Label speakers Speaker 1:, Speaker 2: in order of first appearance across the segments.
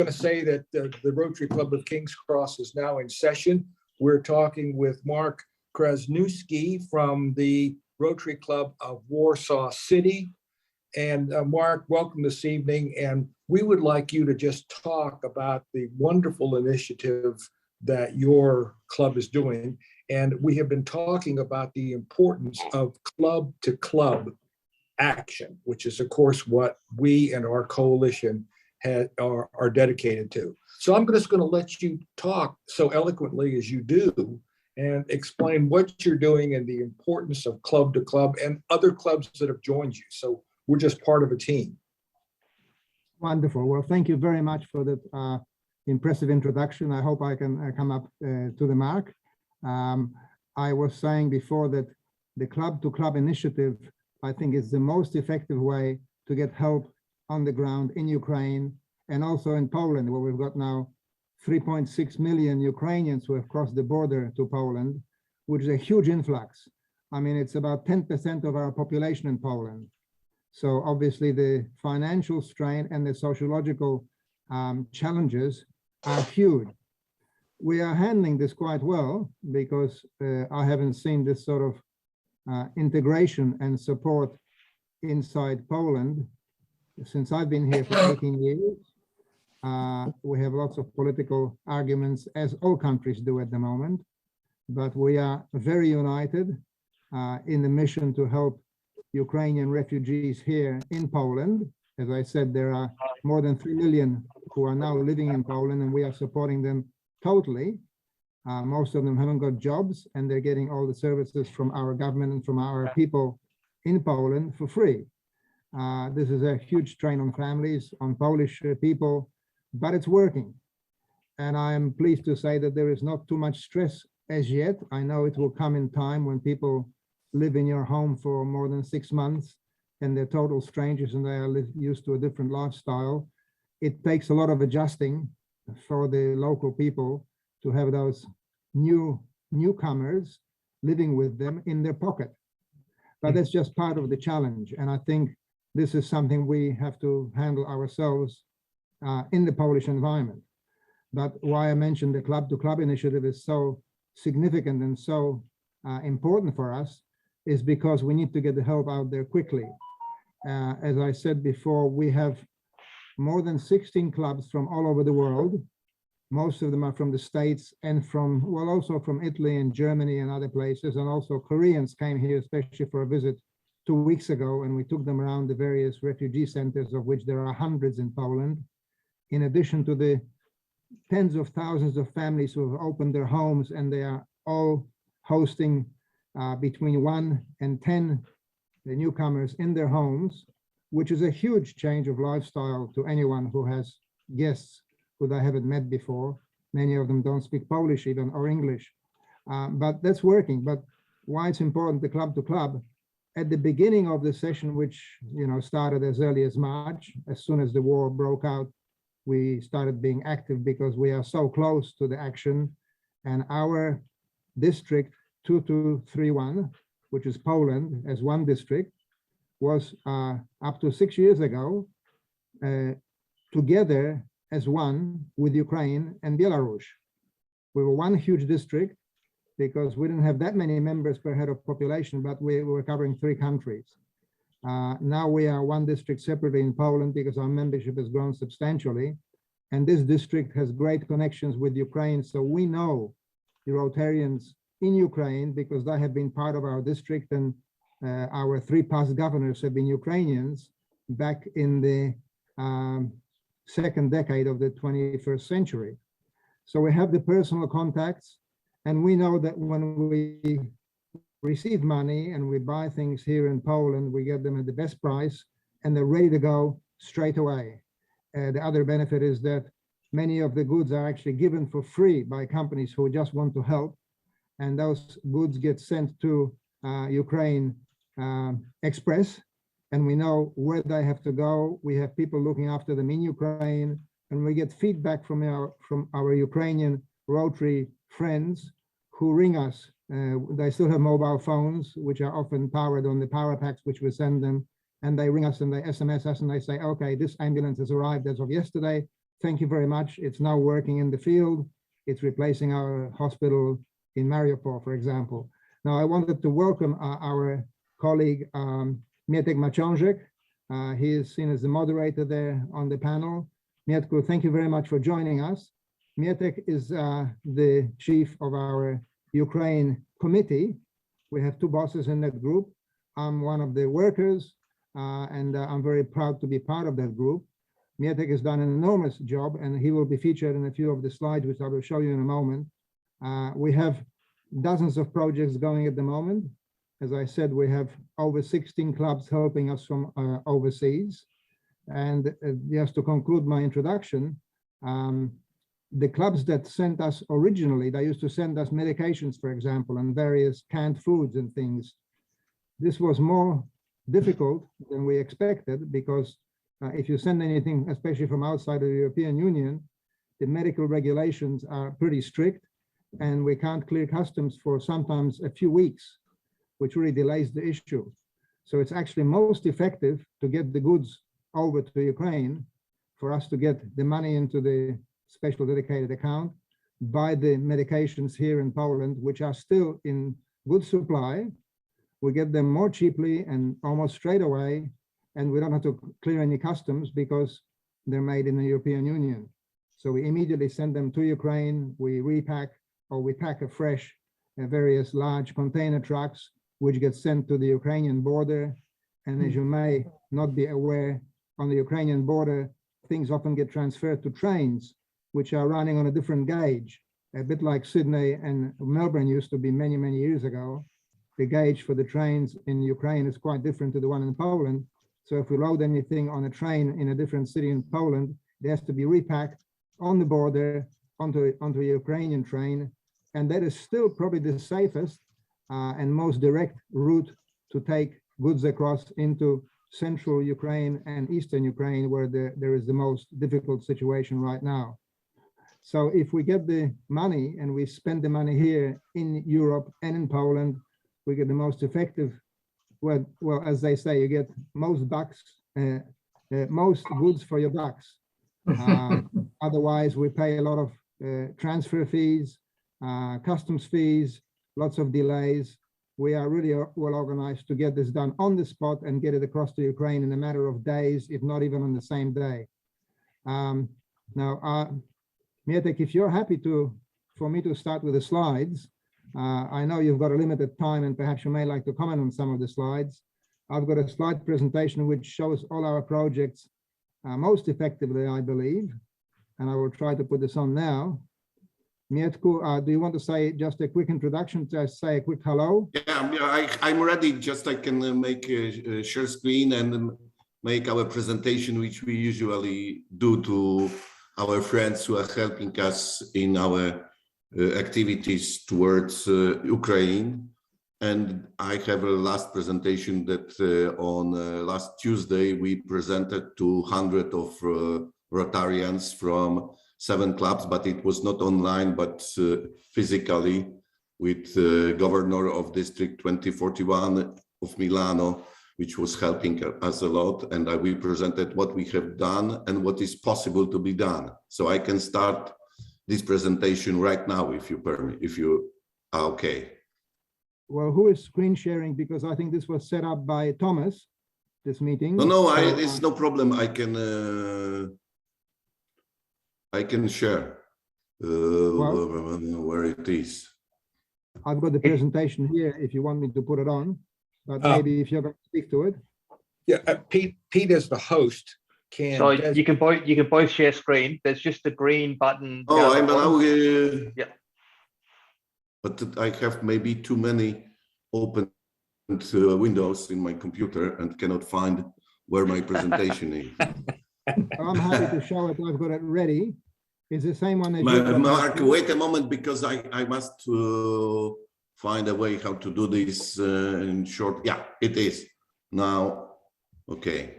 Speaker 1: going to say that the Rotary Club of King's Cross is now in session. We're talking with Mark Krawczynski from the Rotary Club of Warsaw City. And Mark, welcome this evening. And we would like you to just talk about the wonderful initiative that your club is doing. And we have been talking about the importance of club to club action, which is, of course, what we and our coalition are dedicated to. So I'm just going to let you talk so eloquently as you do and explain what you're doing and the importance of club to club and other clubs that have joined you. So we're just part of a team.
Speaker 2: Wonderful. Well, thank you very much for that impressive introduction. I hope I can come up to the mark. I was saying before that the club to club initiative, I think, is the most effective way to get help on the ground in Ukraine and also in Poland, where we've got now 3.6 million Ukrainians who have crossed the border to Poland, which is a huge influx. I mean, it's about 10% of our population in Poland. So obviously the financial strain and the sociological challenges are huge. We are handling this quite well because I haven't seen this sort of integration and support inside Poland since I've been here for 18 years. We have lots of political arguments, as all countries do at the moment, but we are very united in the mission to help Ukrainian refugees here in Poland. As I said, there are more than 3 million who are now living in Poland, and we are supporting them totally. Most of them haven't got jobs, and they're getting all the services from our government and from our people in Poland for free. This is a huge strain on families, on Polish people, but it's working. And I am pleased to say that there is not too much stress as yet. I know it will come in time when people live in your home for more than 6 months and they're total strangers and they are used to a different lifestyle. It takes a lot of adjusting for the local people to have those newcomers living with them in their pocket. But that's just part of the challenge. And I think this is something we have to handle ourselves in the Polish environment. But why I mentioned the club to club initiative is so significant and so important for us is because we need to get the help out there quickly. As I said before, we have more than 16 clubs from all over the world. Most of them are from the States and from, well, also from Italy and Germany and other places. And also Koreans came here, especially for a visit 2 weeks ago, and we took them around the various refugee centers, of which there are hundreds in Poland. In addition to the tens of thousands of families who have opened their homes, and they are all hosting between 1 and 10 newcomers in their homes, which is a huge change of lifestyle to anyone who has guests who they haven't met before. Many of them don't speak Polish even or English, but that's working. But why it's important, the club to club, at the beginning of the session, which started as early as March, as soon as the war broke out, we started being active because we are so close to the action. And our district 2231, which is Poland as one district, was up to 6 years ago together as one with Ukraine and Belarus. We were one huge district because we didn't have that many members per head of population, but we were covering 3 countries. Now we are one district separately in Poland because our membership has grown substantially. And this district has great connections with Ukraine. So we know the Rotarians in Ukraine because they have been part of our district, and our 3 past governors have been Ukrainians back in the second decade of the 21st century. So we have the personal contacts, and we know that when we receive money and we buy things here in Poland, we get them at the best price and they're ready to go straight away. The other benefit is that many of the goods are actually given for free by companies who just want to help, and those goods get sent to Ukraine Express, and we know where they have to go. We have people looking after them in Ukraine, and we get feedback from our Ukrainian Rotary friends who ring us. They still have mobile phones, which are often powered on the power packs, which we send them, and they ring us and they SMS us and they say, okay, this ambulance has arrived as of yesterday. thank you very much. It's now working in the field. It's replacing our hospital in Mariupol, for example. Now, I wanted to welcome our colleague, Maciążek. He is seen as the moderator there on the panel. Mietku, thank you very much for joining us. Mietek is the chief of our Ukraine committee. We have two bosses in that group. I'm one of the workers, and I'm very proud to be part of that group. Mietek has done an enormous job, and he will be featured in a few of the slides, which I will show you in a moment. We have dozens of projects going at the moment. As I said, we have over 16 clubs helping us from overseas. And just to conclude my introduction, the clubs that sent us originally, they used to send us medications, for example, and various canned foods and things. This was more difficult than we expected because if you send anything, especially from outside of the European Union, the medical regulations are pretty strict, and we can't clear customs for sometimes a few weeks, which really delays the issue. So it's actually most effective to get the goods over to Ukraine for us to get the money into the special dedicated account, buy the medications here in Poland, which are still in good supply. We get them more cheaply and almost straight away, and we don't have to clear any customs because they're made in the European Union. So we immediately send them to Ukraine, we repack, or we pack afresh various large container trucks, which get sent to the Ukrainian border. And as you may not be aware, on the Ukrainian border, things often get transferred to trains, which are running on a different gauge, a bit like Sydney and Melbourne used to be many, many years ago. The gauge for the trains in Ukraine is quite different to the one in Poland. So if we load anything on a train in a different city in Poland, it has to be repacked on the border onto a Ukrainian train. And that is still probably the safest and most direct route to take goods across into central Ukraine and eastern Ukraine, where there is the most difficult situation right now. So if we get the money and we spend the money here in Europe and in Poland, we get the most effective, well, as they say, you get most bucks, most goods for your bucks. Otherwise, we pay a lot of transfer fees, customs fees, lots of delays. We are really well organized to get this done on the spot and get it across to Ukraine in a matter of days, if not even on the same day. Now, Mietek, if you're happy for me to start with the slides, I know you've got a limited time and perhaps you may like to comment on some of the slides. I've got a slide presentation which shows all our projects most effectively, I believe, and I will try to put this on now. Mietku, do you want to say just a quick introduction, just say a quick hello?
Speaker 3: Yeah, I'm ready. Just I can make a share screen and make our presentation, which we usually do to our friends who are helping us in our activities towards Ukraine. And I have a last presentation that on last Tuesday, we presented to 100 of Rotarians from 7 clubs, but it was not online, but physically with Governor of District 2041 of Milano, which was helping us a lot. And we presented what we have done and what is possible to be done. So I can start this presentation right now, if you permit, if you are okay.
Speaker 2: Well, who is screen sharing? Because I think this was set up by Thomas, this meeting.
Speaker 3: No, it's no problem. I can share where it is.
Speaker 2: I've got the presentation here if you want me to put it on, but maybe if you're going to speak to it.
Speaker 1: Yeah, Pete is the host.
Speaker 4: So you can both share screen. There's just the green button.
Speaker 3: Oh, I'm now.
Speaker 4: Yeah.
Speaker 3: But I have maybe too many open windows in my computer and cannot find where my presentation is.
Speaker 2: I'm happy to show it. I've got it ready. It's the same one as
Speaker 3: Mark, wait a moment, because I must find a way how to do this in short. Yeah, it is now. Okay.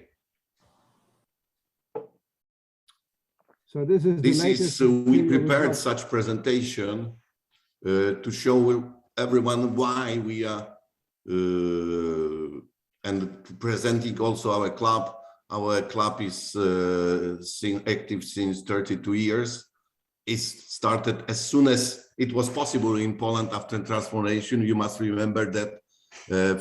Speaker 2: So this is the latest.
Speaker 3: We prepared such presentation to show everyone why we are and presenting also our club Our club is active since 32 years. It started as soon as it was possible in Poland after transformation. You must remember that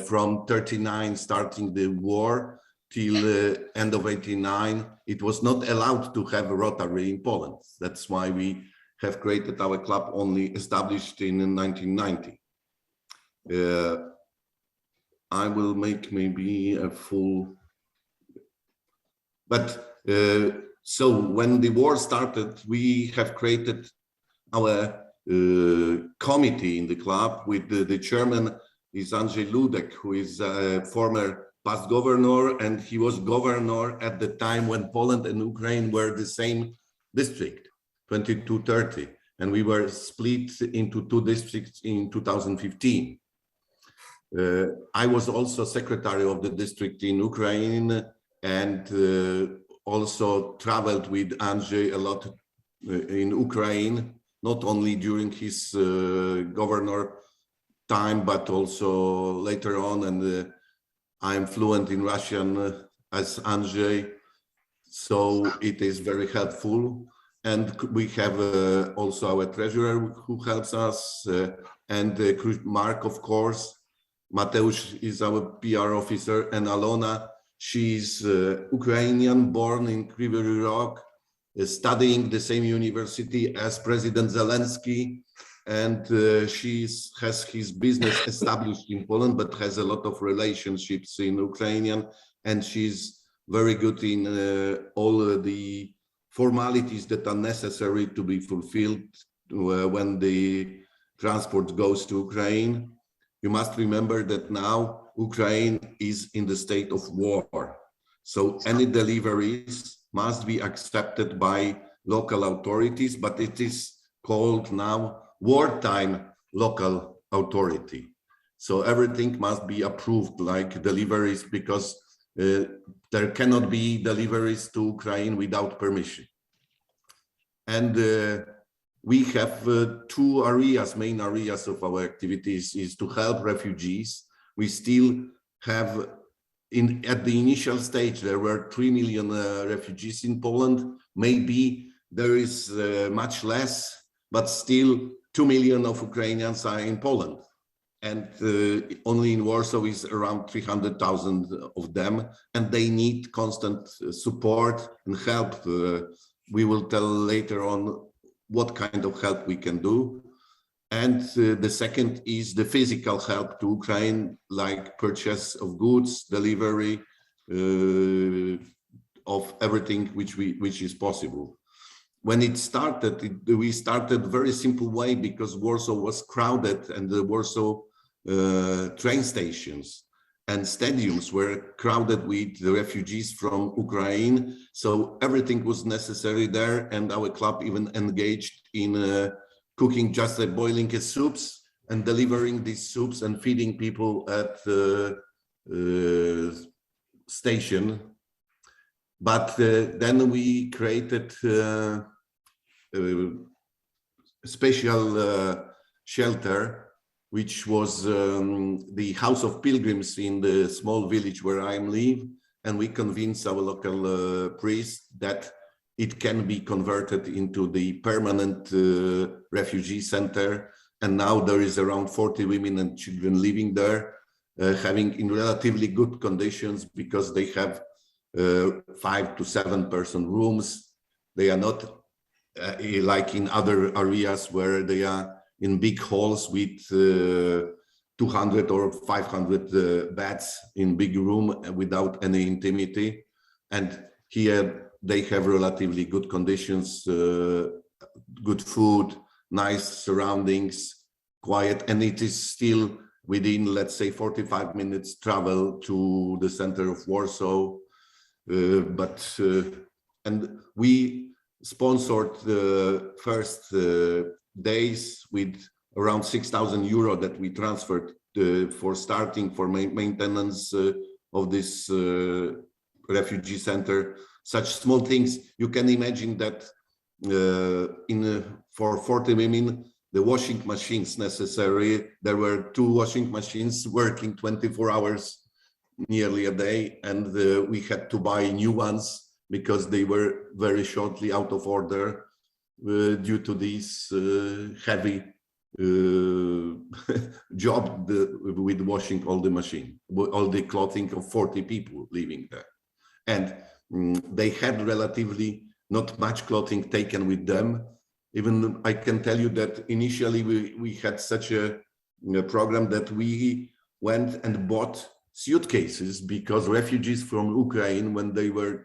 Speaker 3: from 39, starting the war, till end of 89, it was not allowed to have a Rotary in Poland. That's why we have created our club, only established in 1990. I will make maybe a full, but so when the war started, we have created our committee in the club with the chairman is Andrzej Ludek, who is a former past governor, and he was governor at the time when Poland and Ukraine were the same district, 2230, and we were split into 2 districts in 2015. I was also secretary of the district in Ukraine, and also traveled with Andrzej a lot in Ukraine, not only during his governor time, but also later on. And I'm fluent in Russian as Andrzej, so it is very helpful. And we have also our treasurer who helps us, and Mark, of course. Mateusz is our PR officer, and Alona, she's Ukrainian, born in Kryvyi Rog, studying the same university as President Zelensky, and she has his business established in Poland, but has a lot of relationships in Ukrainian, and she's very good in all the formalities that are necessary to be fulfilled when the transport goes to Ukraine. You must remember that now Ukraine is in the state of war. So any deliveries must be accepted by local authorities, but it is called now wartime local authority. So everything must be approved, like deliveries, because there cannot be deliveries to Ukraine without permission. And we have 2 areas, main areas of our activities is to help refugees. We still have, at the initial stage, there were 3 million refugees in Poland. Maybe there is much less, but still 2 million of Ukrainians are in Poland. And only in Warsaw is around 300,000 of them, and they need constant support and help. We will tell later on what kind of help we can do. And the second is the physical help to Ukraine, like purchase of goods, delivery of everything which is possible. When it started, we started very simple way, because Warsaw was crowded, and the Warsaw train stations and stadiums were crowded with the refugees from Ukraine. So everything was necessary there, and our club even engaged in cooking, just boiling soups and delivering these soups and feeding people at the station. But then we created a special shelter, which was the House of Pilgrims in the small village where I live. And we convinced our local priest that it can be converted into the permanent refugee center. And now there is around 40 women and children living there, having in relatively good conditions, because they have 5 to 7 person rooms. They are not like in other areas where they are in big halls with 200 or 500 beds in big room without any intimity. And here they have relatively good conditions, good food, nice surroundings, quiet, and it is still within, let's say, 45 minutes travel to the center of Warsaw. And we sponsored the first days with around 6,000 euro that we transferred for starting, for maintenance of this refugee center. Such small things, you can imagine that for 40 women, the washing machines necessary, there were 2 washing machines working 24 hours nearly a day, and we had to buy new ones because they were very shortly out of order due to this heavy job with washing all the machine, all the clothing of 40 people living there. And they had relatively not much clothing taken with them. Even I can tell you that initially we had such a program that we went and bought suitcases because refugees from Ukraine, when they were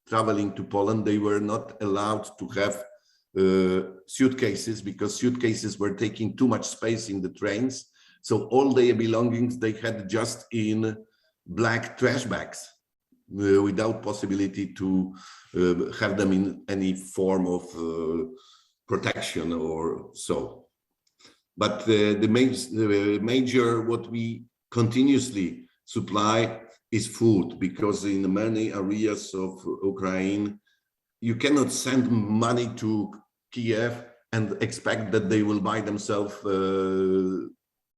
Speaker 3: traveling to Poland, they were not allowed to have suitcases because suitcases were taking too much space in the trains. So all their belongings they had just in black trash bags without possibility to have them in any form of protection or so. But the major what we continuously supply is food, because in many areas of Ukraine, you cannot send money to Kiev and expect that they will buy themselves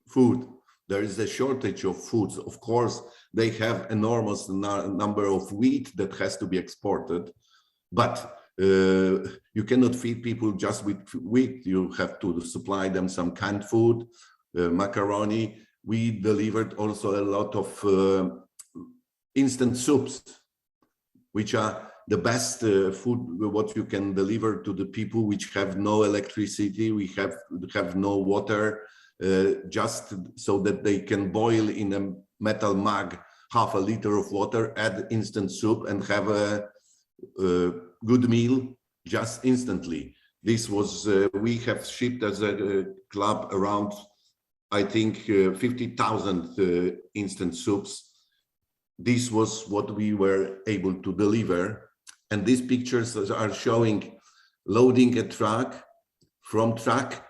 Speaker 3: food. There is a shortage of foods. Of course, they have enormous number of wheat that has to be exported, but you cannot feed people just with wheat. You have to supply them some canned food, macaroni. We delivered also a lot of instant soups, which are the best food what you can deliver to the people which have no electricity, we have no water, just so that they can boil in a metal mug half a liter of water, add instant soup and have a good meal just instantly. This was, we have shipped as a club around, I think, 50,000 instant soups. This was what we were able to deliver. And these pictures are showing loading a truck from truck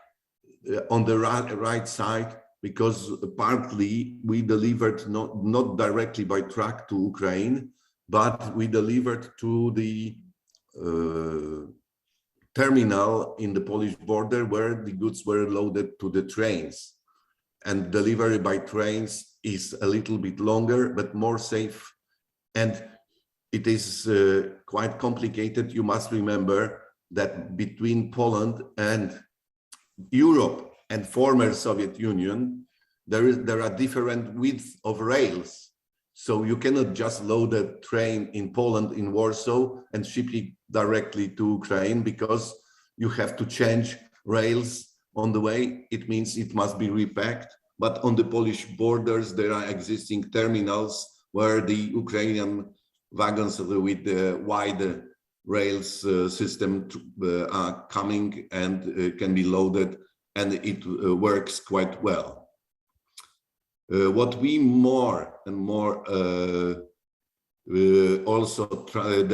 Speaker 3: on the right side, because partly we delivered not directly by truck to Ukraine, but we delivered to the terminal in the Polish border where the goods were loaded to the trains. And delivery by trains is a little bit longer, but more safe. And it is quite complicated. You must remember that between Poland and Europe and former Soviet Union, there are different widths of rails. So you cannot just load a train in Poland, in Warsaw, and ship it directly to Ukraine, because you have to change rails on the way. It means it must be repacked. But on the Polish borders, there are existing terminals where the Ukrainian wagons with the wide rails system are coming and can be loaded, and it works quite well. What we more and more also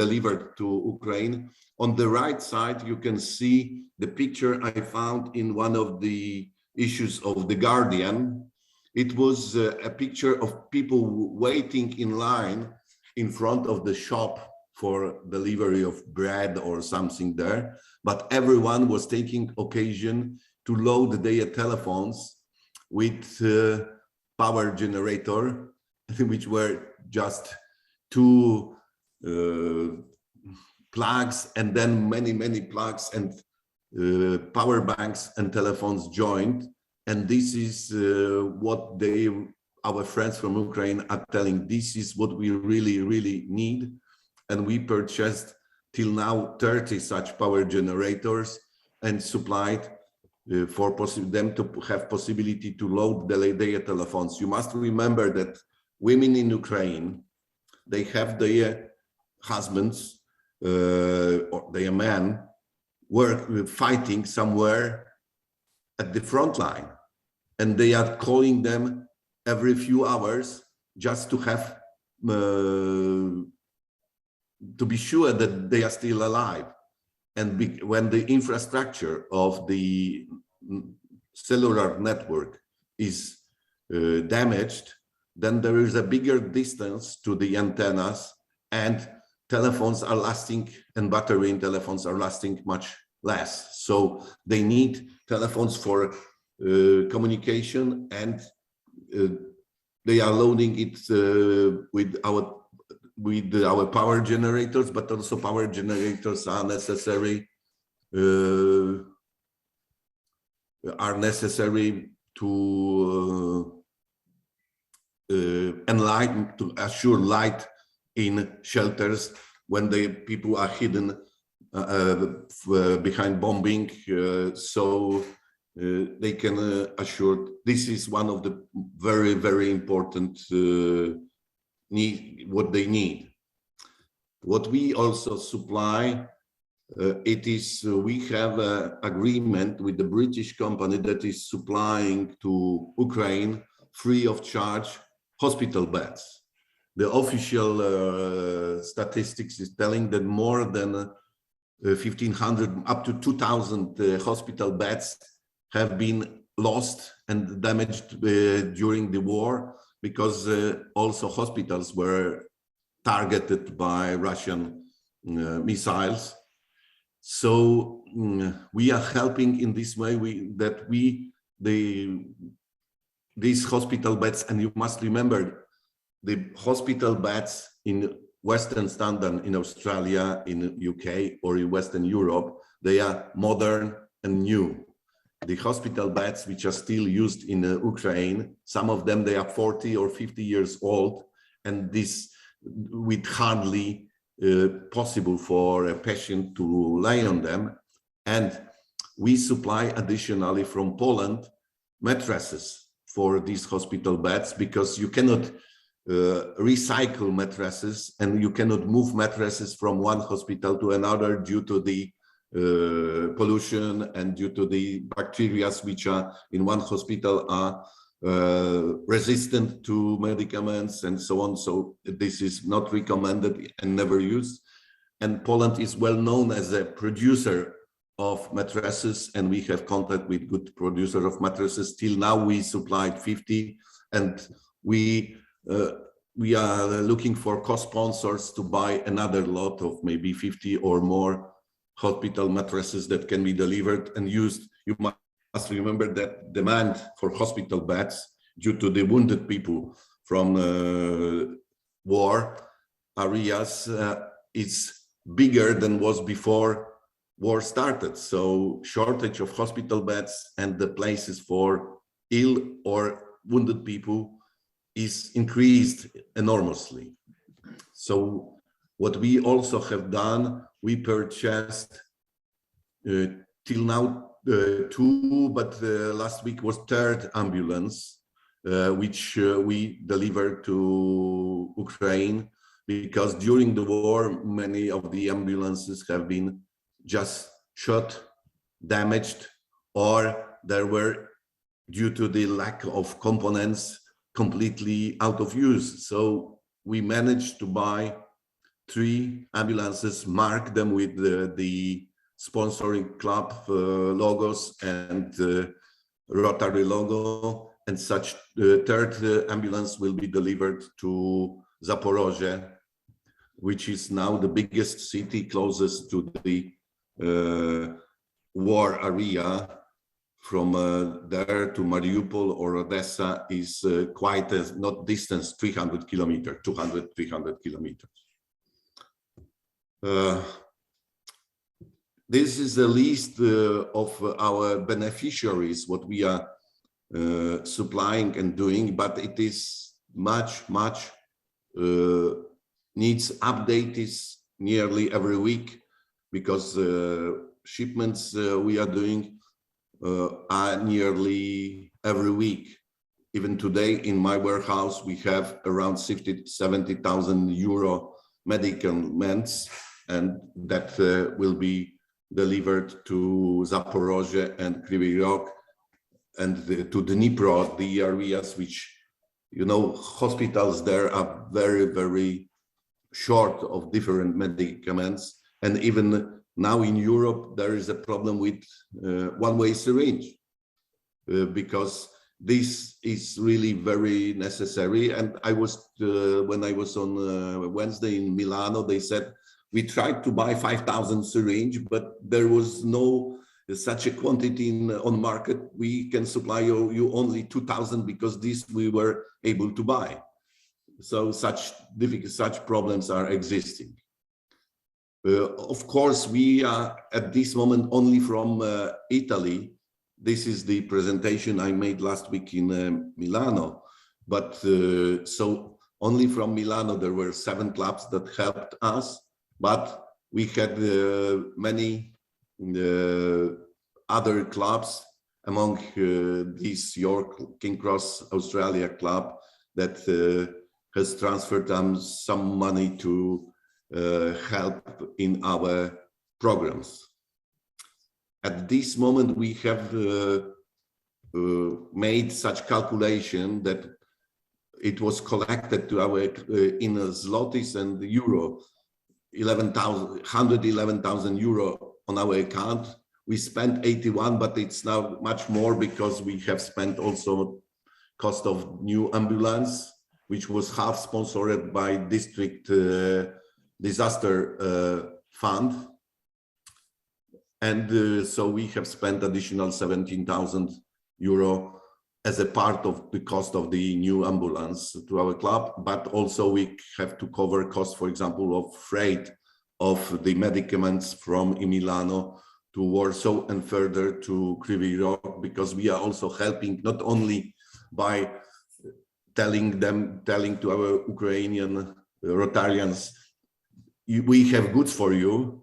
Speaker 3: delivered to Ukraine, on the right side you can see the picture I found in one of the issues of The Guardian. It was a picture of people waiting in line in front of the shop for delivery of bread or something there, but everyone was taking occasion to load their telephones with power generator, which were just two plugs, and then many plugs and power banks and telephones joined. And this is what our friends from Ukraine are telling. This is what we really need. And we purchased till now 30 such power generators and supplied for them to have possibility to load their telephones. You must remember that women in Ukraine, they have their husbands or their men fighting somewhere at the front line, and they are calling them every few hours just to have to be sure that they are still alive. And when the infrastructure of the cellular network is damaged, then there is a bigger distance to the antennas, and telephones are lasting, and battery in telephones are lasting much less. So they need telephones for communication and they are loading it with our power generators, but also power generators are necessary to enlighten, to assure light in shelters when the people are hidden behind bombing, so they can assure. This is one of the very, very important what they need. What we also supply, we have an agreement with the British company that is supplying to Ukraine free of charge hospital beds. The official statistics is telling that more than 1,500 up to 2,000 hospital beds have been lost and damaged during the war, because also hospitals were targeted by Russian missiles. So we are helping in this way these hospital beds, and you must remember the hospital beds in Western standard in Australia, in UK, or in Western Europe, they are modern and new. The hospital beds which are still used in Ukraine, some of them, they are 40 or 50 years old, and this with hardly possible for a patient to lay on them. And we supply additionally from Poland mattresses for these hospital beds, because you cannot recycle mattresses and you cannot move mattresses from one hospital to another due to the pollution and due to the bacteria which are in one hospital are resistant to medicaments and so on. So this is not recommended and never used. And Poland is well known as a producer of mattresses, and we have contact with good producer of mattresses. Till now we supplied 50, and we are looking for co-sponsors to buy another lot of maybe 50 or more hospital mattresses that can be delivered and used. You must remember that demand for hospital beds due to the wounded people from war areas is bigger than was before war started. So shortage of hospital beds and the places for ill or wounded people is increased enormously. So what we also have done, we purchased till now 2, but last week was 3rd ambulance, which we delivered to Ukraine, because during the war, many of the ambulances have been just shot, damaged, or there were, due to the lack of components, completely out of use. So we managed to buy 3 ambulances, mark them with the sponsoring club logos and Rotary logo, and such 3rd ambulance will be delivered to Zaporozhye, which is now the biggest city closest to the war area. From there to Mariupol or Odessa is quite a not distance, 300 kilometers, 300 kilometers. This is a list of our beneficiaries, what we are supplying and doing, but it is much needs updates nearly every week, because shipments we are doing are nearly every week. Even today in my warehouse, we have around 70,000 euro medicaments, and that will be delivered to Zaporozhye and Kryvyi Rog and to Dnipro, the areas which, you know, hospitals there are very, very short of different medicaments. And even now in Europe, there is a problem with one-way syringe, because this is really very necessary. And I was, when I was on Wednesday in Milano, they said, we tried to buy 5,000 syringe, but there was no such a quantity on market. We can supply you only 2,000 because this we were able to buy. So such problems are existing. Of course, we are at this moment only from Italy. This is the presentation I made last week in Milano. But so only from Milano, there were 7 clubs that helped us, but we had many other clubs, among these York King Cross Australia club that has transferred some money to help in our programs. At this moment, we have made such calculation that it was collected to our in zlotys and euro, 111,000 euro on our account. We spent 81, but it's now much more because we have spent also cost of new ambulance, which was half sponsored by district disaster fund. And so we have spent additional 17,000 euro as a part of the cost of the new ambulance to our club, but also we have to cover costs, for example, of freight of the medicaments from Milano to Warsaw and further to Kryvyi Rog, because we are also helping not only by telling to our Ukrainian Rotarians, we have goods for you,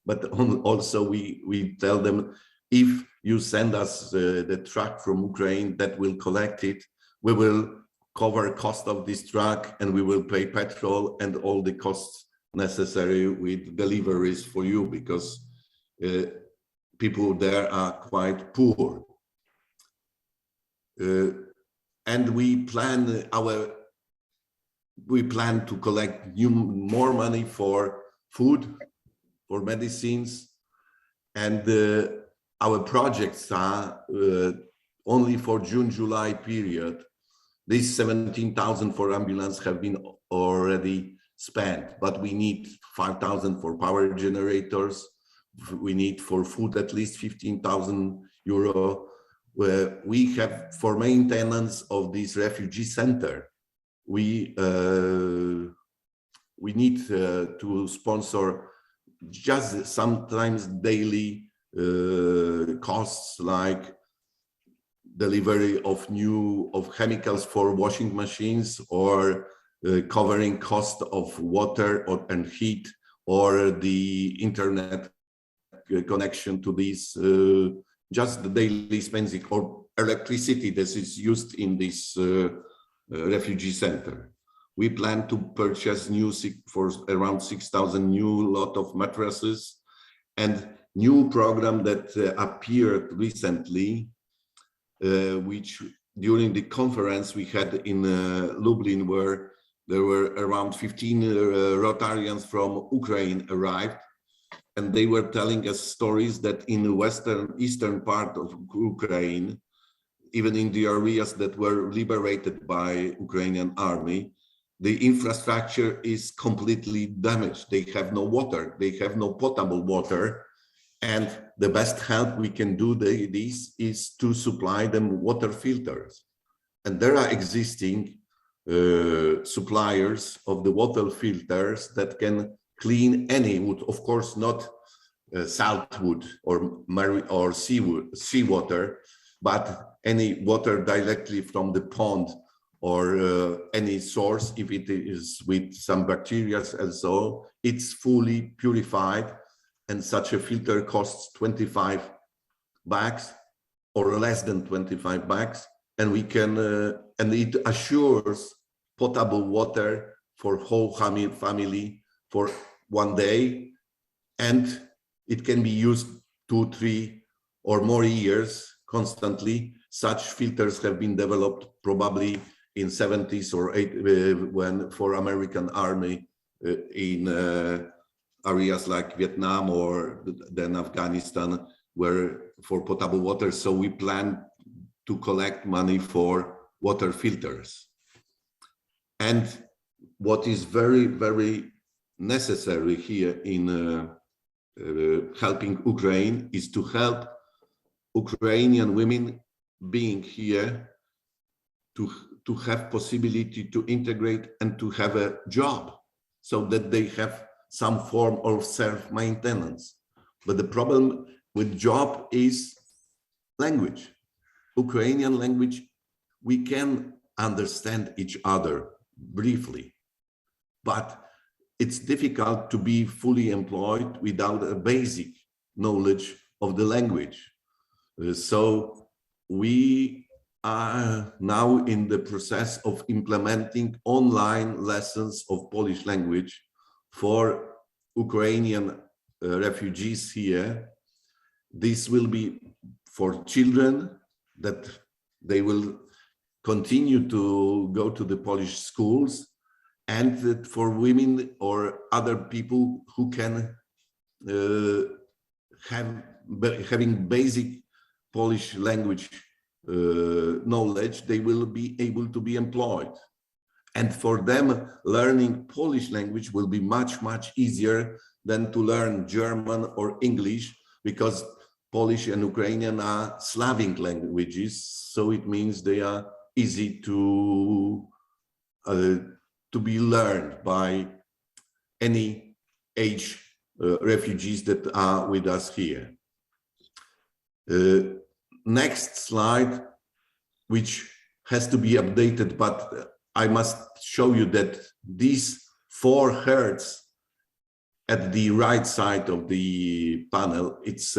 Speaker 3: but also we tell them, if you send us the truck from Ukraine that will collect it, we will cover cost of this truck and we will pay petrol and all the costs necessary with deliveries for you, because people there are quite poor. And we plan to collect more money for food, for medicines, and our projects are only for June-July period. These 17,000 for ambulance have been already spent, but we need 5,000 for power generators. We need for food at least 15,000 euro. Where we have for maintenance of this refugee center, we need to sponsor just sometimes daily costs, like delivery of chemicals for washing machines, or covering cost of water and heat, or the internet connection to these, just the daily spending, or electricity that is used in this refugee center. We plan to purchase for around 6,000 new lot of mattresses, and new program that appeared recently, which during the conference we had in Lublin, where there were around 15 Rotarians from Ukraine arrived, and they were telling us stories that in the eastern part of Ukraine, even in the areas that were liberated by Ukrainian army, the infrastructure is completely damaged. They have no water, they have no potable water. And the best help we can do this is to supply them water filters. And there are existing suppliers of the water filters that can clean any wood, of course not salt wood or seawater, but any water directly from the pond or any source. If it is with some bacteria and so, it's fully purified, and such a filter costs 25 bucks or less than 25 bucks, and we can and it assures potable water for whole family for 1 day, and it can be used 2, 3 or more years constantly. Such filters have been developed probably in 70s or 80s when for American army in areas like Vietnam or then Afghanistan, where for potable water. So we plan to collect money for water filters. And what is very, very necessary here in helping Ukraine is to help Ukrainian women being here to have possibility to integrate and to have a job so that they have some form of self-maintenance. But the problem with job is language. Ukrainian language, we can understand each other briefly, but it's difficult to be fully employed without a basic knowledge of the language. So we are now in the process of implementing online lessons of Polish language for Ukrainian refugees here. This will be for children that they will continue to go to the Polish schools, and for women or other people who can having basic Polish language knowledge, they will be able to be employed. And for them, learning Polish language will be much, much easier than to learn German or English, because Polish and Ukrainian are Slavic languages, so it means they are easy to be learned by any age refugees that are with us here. Next slide, which has to be updated, but I must show you that these 4 herds at the right side of the panel, it's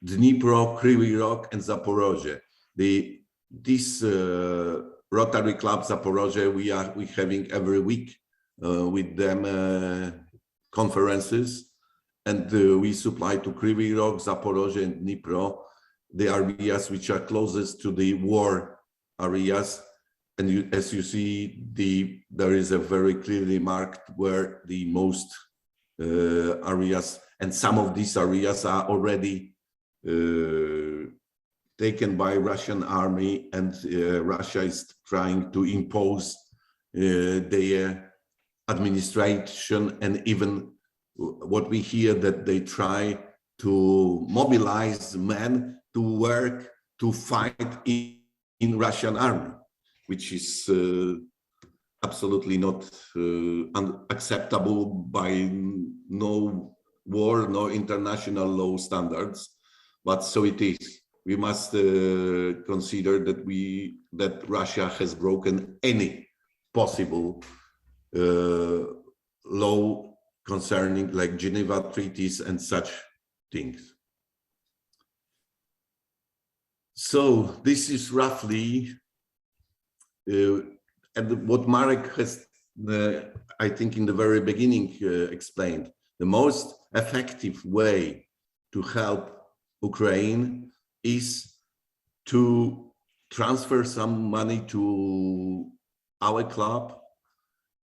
Speaker 3: Dnipro, Kryvyi Rog, and Zaporozhye. This Rotary Club Zaporozhye, we having every week with them conferences, and we supply to Kryvyi Rog, Zaporozhye, and Dnipro, the areas which are closest to the war areas. And as you see, there is a very clearly marked where the most areas, and some of these areas are already taken by Russian army, and Russia is trying to impose their administration, and even what we hear that they try to mobilize men to work to fight in Russian army, which is absolutely not acceptable by no war, no international law standards. But so it is. We must consider that Russia has broken any possible law concerning like Geneva treaties and such things. So this is roughly and what Marek has, I think, in the very beginning explained. The most effective way to help Ukraine is to transfer some money to our club,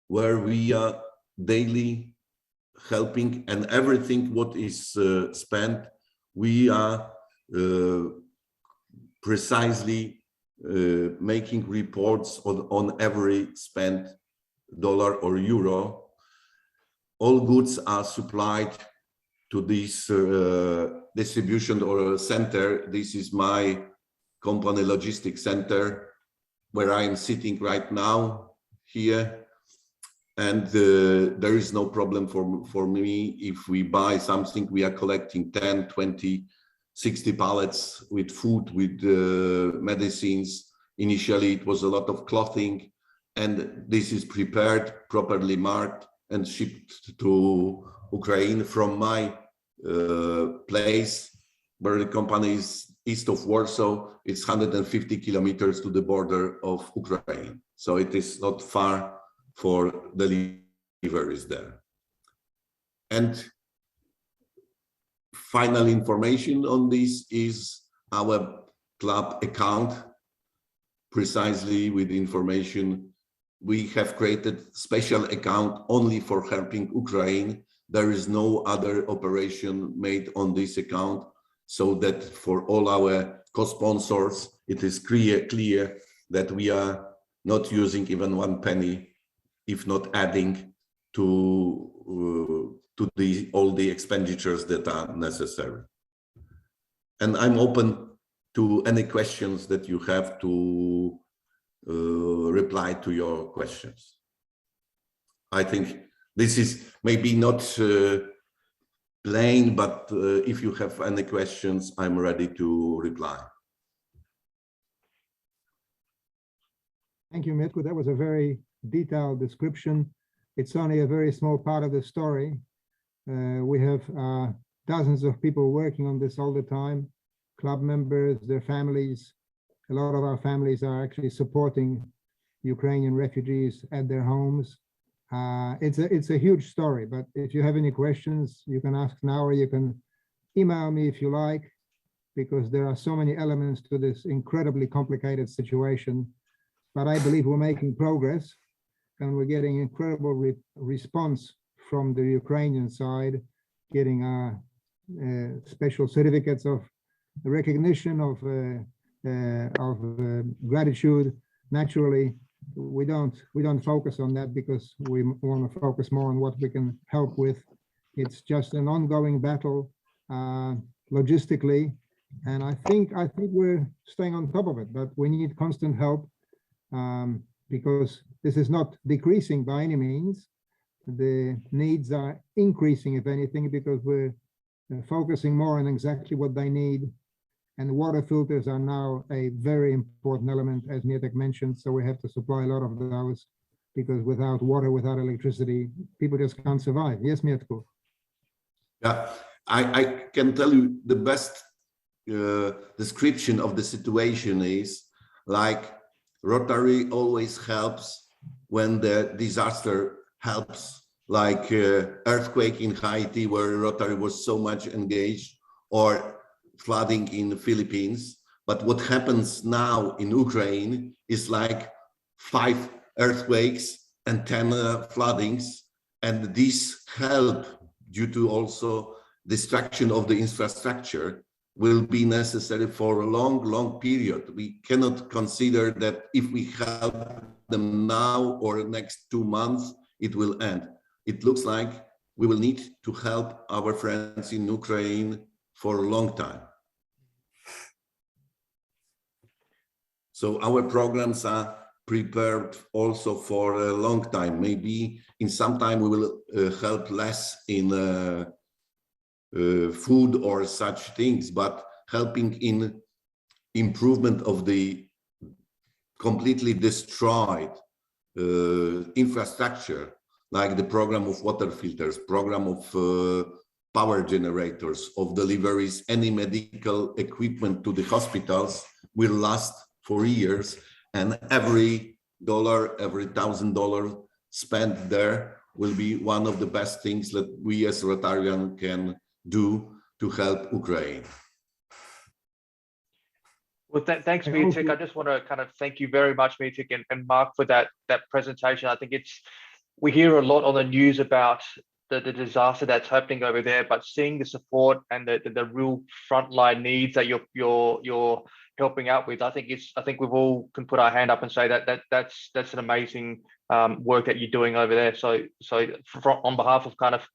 Speaker 3: where we are daily helping, and everything what is spent, we are precisely making reports on every spent dollar or euro. All goods are supplied to this distribution or center. This is my company logistics center, where I am sitting right now here. And there is no problem for me. If we buy something, we are collecting 10, 20, 60 pallets with food, with medicines. Initially, it was a lot of clothing, and this is prepared, properly marked, and shipped to Ukraine from my place, where the company is east of Warsaw. It's 150 kilometers to the border of Ukraine. So it is not far for deliveries there. And final information on this is our club account, precisely with information. We have created special account only for helping Ukraine. There is no other operation made on this account, so that for all our co-sponsors, it is clear that we are not using even 1 penny, if not adding to to all the expenditures that are necessary. And I'm open to any questions that you have to reply to your questions. I think this is maybe not plain, but if you have any questions, I'm ready to reply.
Speaker 2: Thank you, Mieczysław. That was a very detailed description. It's only a very small part of the story. We have dozens of people working on this all the time, club members, their families. A lot of our families are actually supporting Ukrainian refugees at their homes. It's a huge story, but if you have any questions, you can ask now, or you can email me if you like, because there are so many elements to this incredibly complicated situation. But I believe we're making progress, and we're getting incredible response from the Ukrainian side, getting special certificates of recognition of gratitude. Naturally, we don't focus on that because we want to focus more on what we can help with. It's just an ongoing battle logistically, and I think we're staying on top of it, but we need constant help because this is not decreasing by any means. The needs are increasing, if anything, because we're focusing more on exactly what they need. And water filters are now a very important element, as Mieczysław mentioned. So we have to supply a lot of those, because without water, without electricity, people just can't survive. Yes, Mieczysław?
Speaker 3: Yeah, I can tell you the best description of the situation is like Rotary always helps when the disaster helps, like earthquake in Haiti, where Rotary was so much engaged, or flooding in the Philippines. But what happens now in Ukraine is like 5 earthquakes and 10 floodings, and this help, due to also destruction of the infrastructure, will be necessary for a long period. We cannot consider that if we help them now or next 2 months, it will end. It looks like we will need to help our friends in Ukraine for a long time. So our programs are prepared also for a long time. Maybe in some time we will help less in food or such things, but helping in improvement of the completely destroyed infrastructure, like the program of water filters, program of power generators, of deliveries, any medical equipment to the hospitals will last for years, and every dollar, every $1,000 spent there will be one of the best things that we as Rotarian can do to help Ukraine.
Speaker 4: Well, thanks, Mieczysław. I just want to kind of thank you very much, Mieczysław, and Mark, for that presentation. I think we hear a lot on the news about the disaster that's happening over there, but seeing the support and the real frontline needs that you're helping out with, I think we've all can put our hand up and say that's an amazing work that you're doing over there. So on behalf of kind of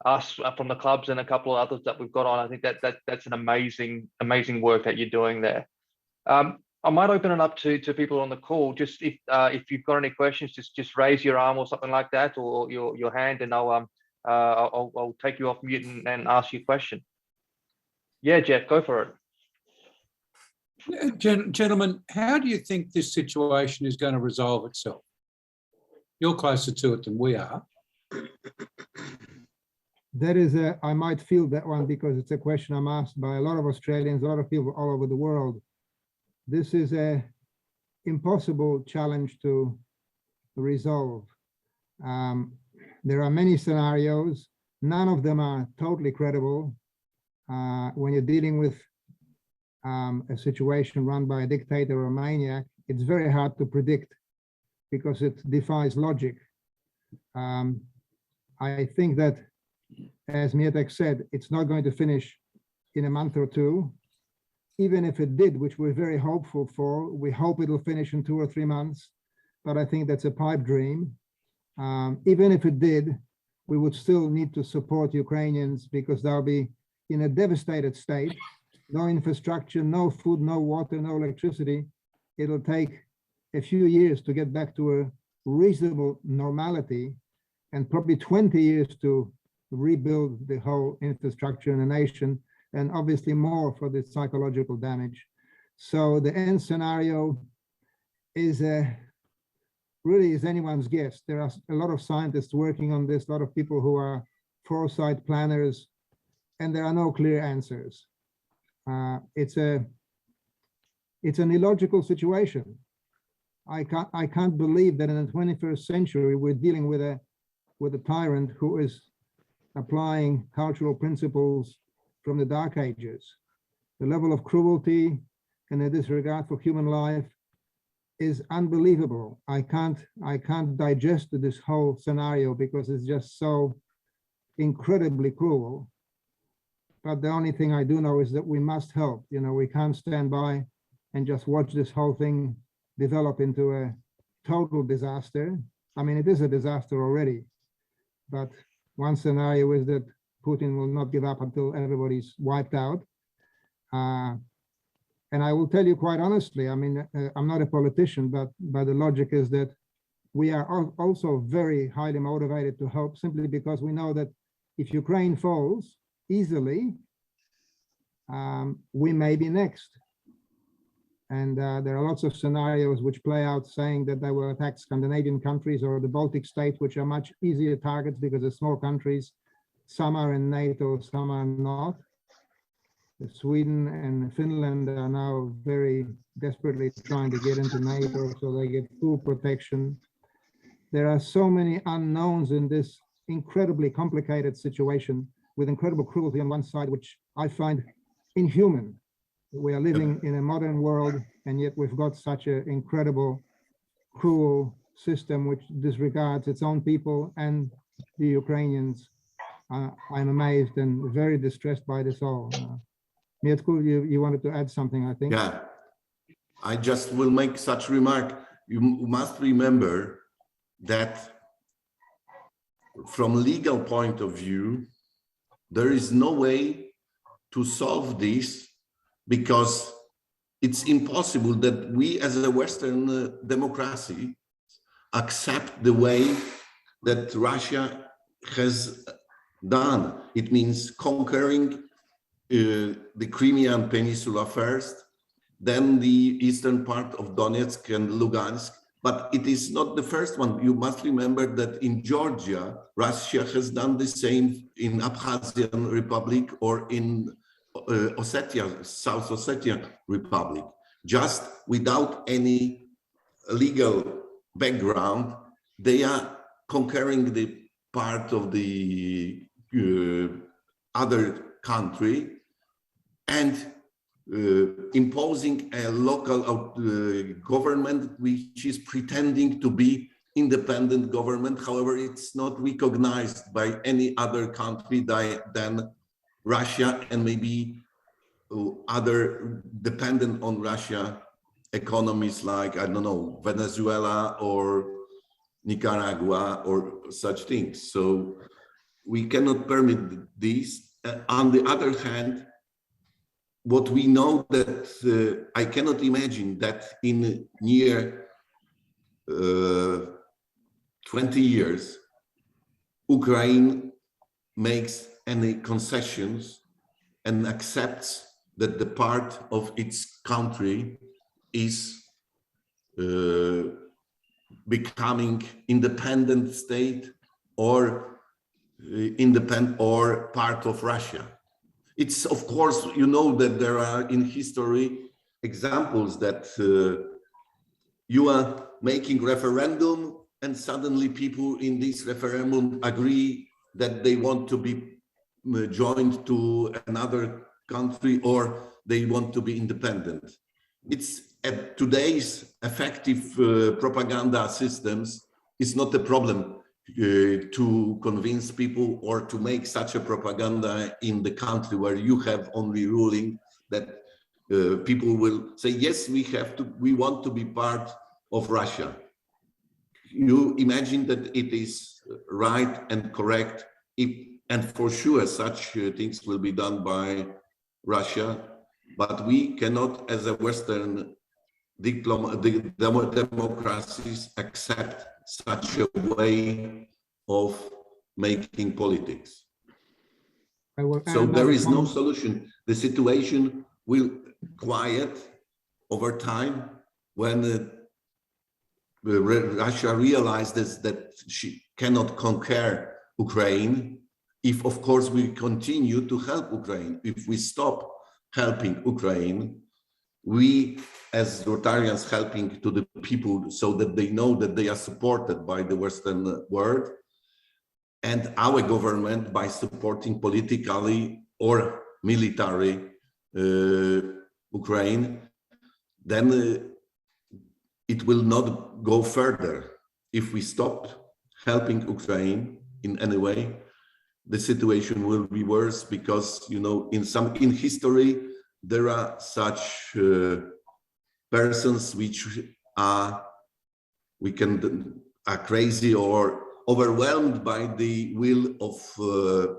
Speaker 4: us from the clubs and a couple of others that we've got on, I think that's an amazing work that you're doing there. I might open it up to people on the call. Just if you've got any questions, just raise your arm or something like that, or your hand, and I'll take you off mute and ask you a question. Yeah, Jeff, go for it.
Speaker 5: Gentlemen, how do you think this situation is going to resolve itself? You're closer to it than we are.
Speaker 2: That is I might feel that one because it's a question I'm asked by a lot of Australians, a lot of people all over the world. This is a impossible challenge to resolve. There are many scenarios. None of them are totally credible. When you're dealing with a situation run by a dictator or a maniac, it's very hard to predict because it defies logic. I think that, as Mieczysław said, it's not going to finish in a month or two. Even if it did, which we're very hopeful for, we hope it'll finish in 2 or 3 months, but I think that's a pipe dream. Even if it did, we would still need to support Ukrainians because they'll be in a devastated state, no infrastructure, no food, no water, no electricity. It'll take a few years to get back to a reasonable normality and probably 20 years to rebuild the whole infrastructure in the nation, and obviously more for the psychological damage. So the end scenario is really is anyone's guess. There are a lot of scientists working on this, a lot of people who are foresight planners, and there are no clear answers. It's an illogical situation. I can't believe that in the 21st century we're dealing with a tyrant who is applying cultural principles from the Dark Ages. The level of cruelty and the disregard for human life is unbelievable. I can't digest this whole scenario because it's just so incredibly cruel. But the only thing I do know is that we must help. You know, we can't stand by and just watch this whole thing develop into a total disaster. I mean, it is a disaster already, but one scenario is that Putin will not give up until everybody's wiped out. And I will tell you quite honestly, I mean, I'm not a politician, but the logic is that we are also very highly motivated to help simply because we know that if Ukraine falls easily, we may be next. And there are lots of scenarios which play out saying that they will attack Scandinavian countries or the Baltic states, which are much easier targets because they're small countries. Some are in NATO, some are not. Sweden and Finland are now very desperately trying to get into NATO so they get full protection. There are so many unknowns in this incredibly complicated situation with incredible cruelty on one side, which I find inhuman. We are living in a modern world, and yet we've got such an incredible, cruel system which disregards its own people and the Ukrainians. I'm amazed and very distressed by this all. Mieczysław, you wanted to add something, I think.
Speaker 3: Yeah, I just will make such remark. You must remember that from legal point of view, there is no way to solve this because it's impossible that we as a Western democracy accept the way that Russia has done. It means conquering the Crimean Peninsula first, then the eastern part of Donetsk and Lugansk. But it is not the first one. You must remember that in Georgia, Russia has done the same in Abkhazian Republic or in Ossetia, South Ossetia Republic, just without any legal background. They are conquering the part of the other country and imposing a local government which is pretending to be independent government. However, it's not recognized by any other country than Russia and maybe other dependent on Russia economies like, I don't know, Venezuela or Nicaragua or such things. So we cannot permit this. On the other hand, what we know that I cannot imagine that in near 20 years, Ukraine makes any concessions and accepts that the part of its country is becoming independent state or independent or part of Russia. It's, of course, you know that there are in history examples that you are making referendum and suddenly people in this referendum agree that they want to be joined to another country or they want to be independent. It's at today's effective propaganda systems, it's not a problem to convince people or to make such a propaganda in the country where you have only ruling that people will say, yes, we want to be part of Russia. you imagine that it is right and correct, and for sure such things will be done by Russia, but we cannot, as a Western democracies, accept such a way of making politics. So there is no solution. The situation will quiet over time when Russia realizes that she cannot conquer Ukraine. If, of course, we continue to help Ukraine, if we stop helping Ukraine, we as Rotarians helping to the people so that they know that they are supported by the Western world, and our government by supporting politically or military Ukraine, then it will not go further. If we stop helping Ukraine in any way, the situation will be worse, because, you know, in history there are such persons which are crazy or overwhelmed by the will of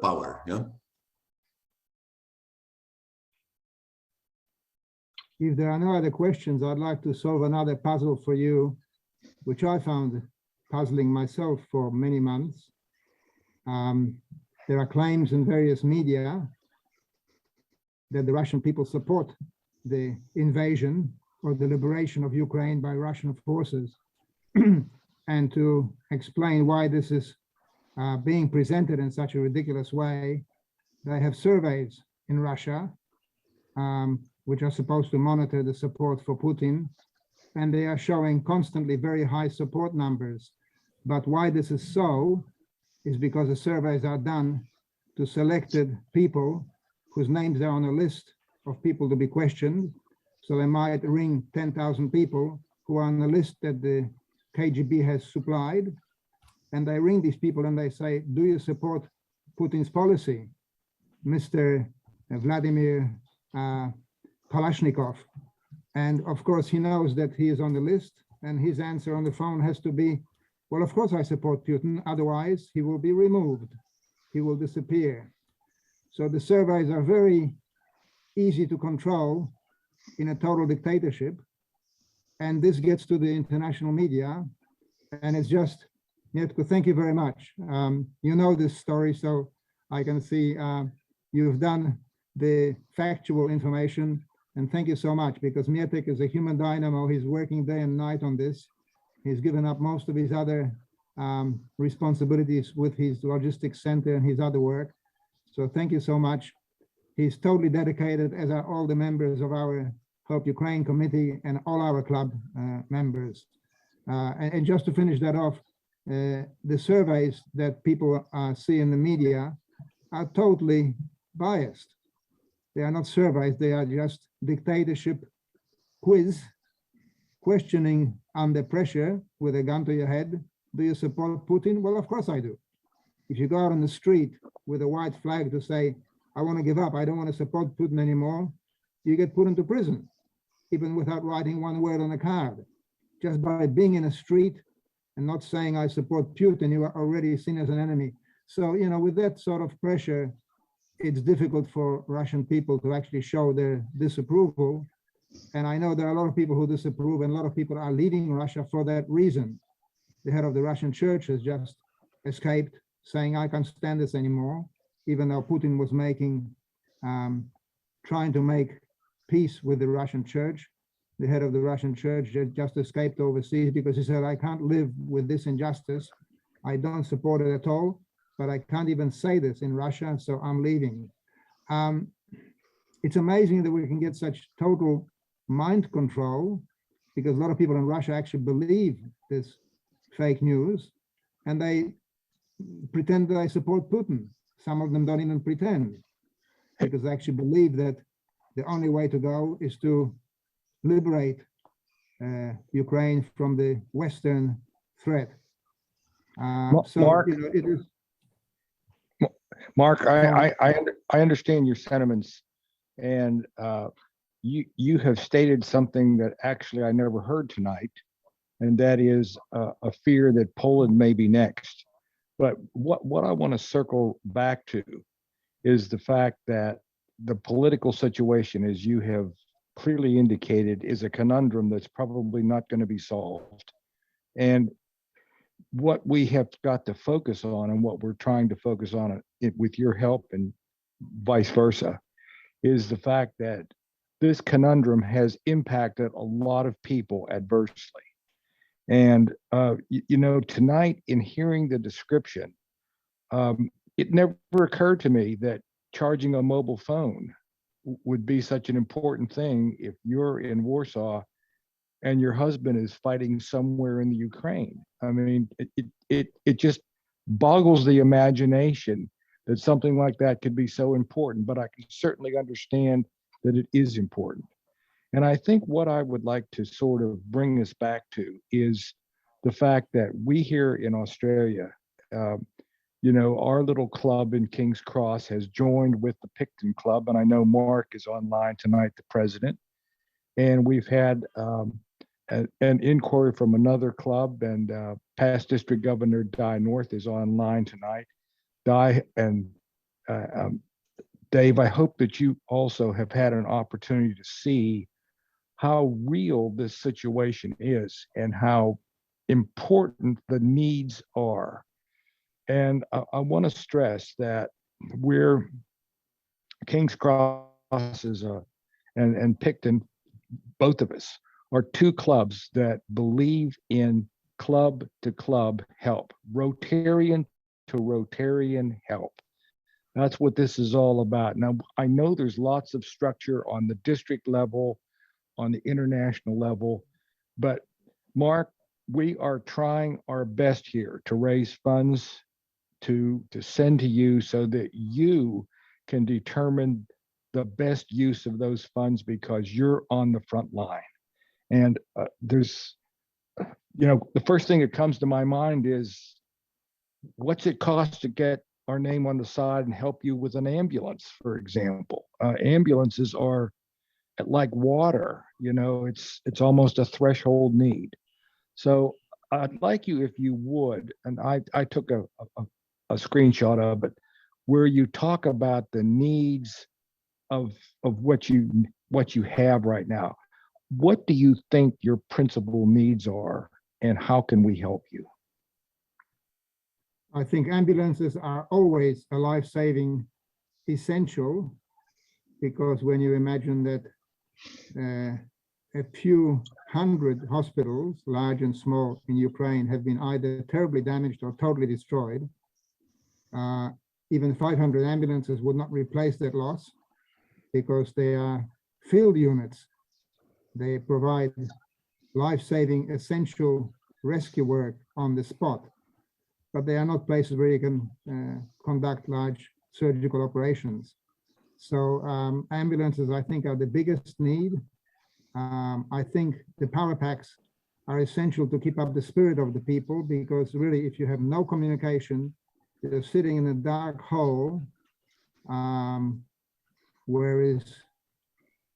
Speaker 3: power. Yeah.
Speaker 2: If there are no other questions, I'd like to solve another puzzle for you, which I found puzzling myself for many months. There are claims in various media that the Russian people support the invasion or the liberation of Ukraine by Russian forces. And to explain why this is being presented in such a ridiculous way, they have surveys in Russia, which are supposed to monitor the support for Putin, and they are showing constantly very high support numbers. But why this is so is because the surveys are done to selected people whose names are on a list of people to be questioned. So they might ring 10,000 people who are on the list that the KGB has supplied, and they ring these people and they say, do you support Putin's policy, Mr. Vladimir Kalashnikov? And of course he knows that he is on the list, and his answer on the phone has to be, well, of course I support Putin, otherwise he will be removed, he will disappear. So the surveys are very easy to control in a total dictatorship. And this gets to the international media, and it's just, Mieczysław, thank you very much. You know this story, so I can see you've done the factual information, and thank you so much, because Mieczysław is a human dynamo. He's working day and night on this. He's given up most of his other responsibilities with his logistics center and his other work. So thank you so much. He's totally dedicated, as are all the members of our Help Ukraine committee and all our club members. And just to finish that off, the surveys that people see in the media are totally biased. They are not surveys, they are just dictatorship quiz, questioning under pressure with a gun to your head. Do you support Putin? Well, of course I do. If you go out on the street with a white flag to say, I want to give up, I don't want to support Putin anymore, you get put into prison, even without writing one word on a card. Just by being in a street and not saying I support Putin, you are already seen as an enemy. So, you know, with that sort of pressure, it's difficult for Russian people to actually show their disapproval. And I know there are a lot of people who disapprove, and a lot of people are leaving Russia for that reason. The head of the Russian church has just escaped, saying, I can't stand this anymore, even though Putin was trying to make peace with the Russian church. The head of the Russian church just escaped overseas because he said, I can't live with this injustice. I don't support it at all, but I can't even say this in Russia, so I'm leaving. It's amazing that we can get such total mind control, because a lot of people in Russia actually believe this fake news, and they pretend that they support Putin. Some of them don't even pretend, because they actually believe that the only way to go is to liberate Ukraine from the Western threat. So,
Speaker 6: Mark,
Speaker 2: you know, it is.
Speaker 6: Mark, I understand your sentiments, and you have stated something that actually I never heard tonight, and that is a fear that Poland may be next. But what I want to circle back to is the fact that the political situation, as you have clearly indicated, is a conundrum that's probably not going to be solved. And what we have got to focus on, and what we're trying to focus on with your help and vice versa, is the fact that this conundrum has impacted a lot of people adversely. And, you know, tonight in hearing the description, it never occurred to me that charging a mobile phone would be such an important thing if you're in Warsaw and your husband is fighting somewhere in the Ukraine. I mean, it just boggles the imagination that something like that could be so important, but I can certainly understand that it is important. And I think what I would like to sort of bring us back to is the fact that we here in Australia, you know, our little club in King's Cross has joined with the Picton Club, and I know Mark is online tonight, the president. And we've had an inquiry from another club, and past District Governor Di North is online tonight. Di and Dave, I hope that you also have had an opportunity to see how real this situation is and how important the needs are. And I want to stress that we're King's Cross is and Picton, both of us are two clubs that believe in club to club help, Rotarian to Rotarian help. That's what this is all about. Now, I know there's lots of structure on the district level, on the international level, but Mark, we are trying our best here to raise funds to send to you so that you can determine the best use of those funds, because you're on the front line. And there's, you know, the first thing that comes to my mind is, what's it cost to get our name on the side and help you with an ambulance, for example? Ambulances are like water, you know, it's almost a threshold need. So I'd like you, if you would, and I took a screenshot of it, where you talk about the needs of what you have right now. What do you think your principal needs are, and how can we help you?
Speaker 2: I think ambulances are always a life-saving essential, because when you imagine that a few hundred hospitals, large and small, in Ukraine have been either terribly damaged or totally destroyed, even 500 ambulances would not replace that loss, because they are field units. They provide life-saving essential rescue work on the spot, but they are not places where you can conduct large surgical operations. So ambulances, I think, are the biggest need. I think the power packs are essential to keep up the spirit of the people, because really, if you have no communication, you're sitting in a dark hole where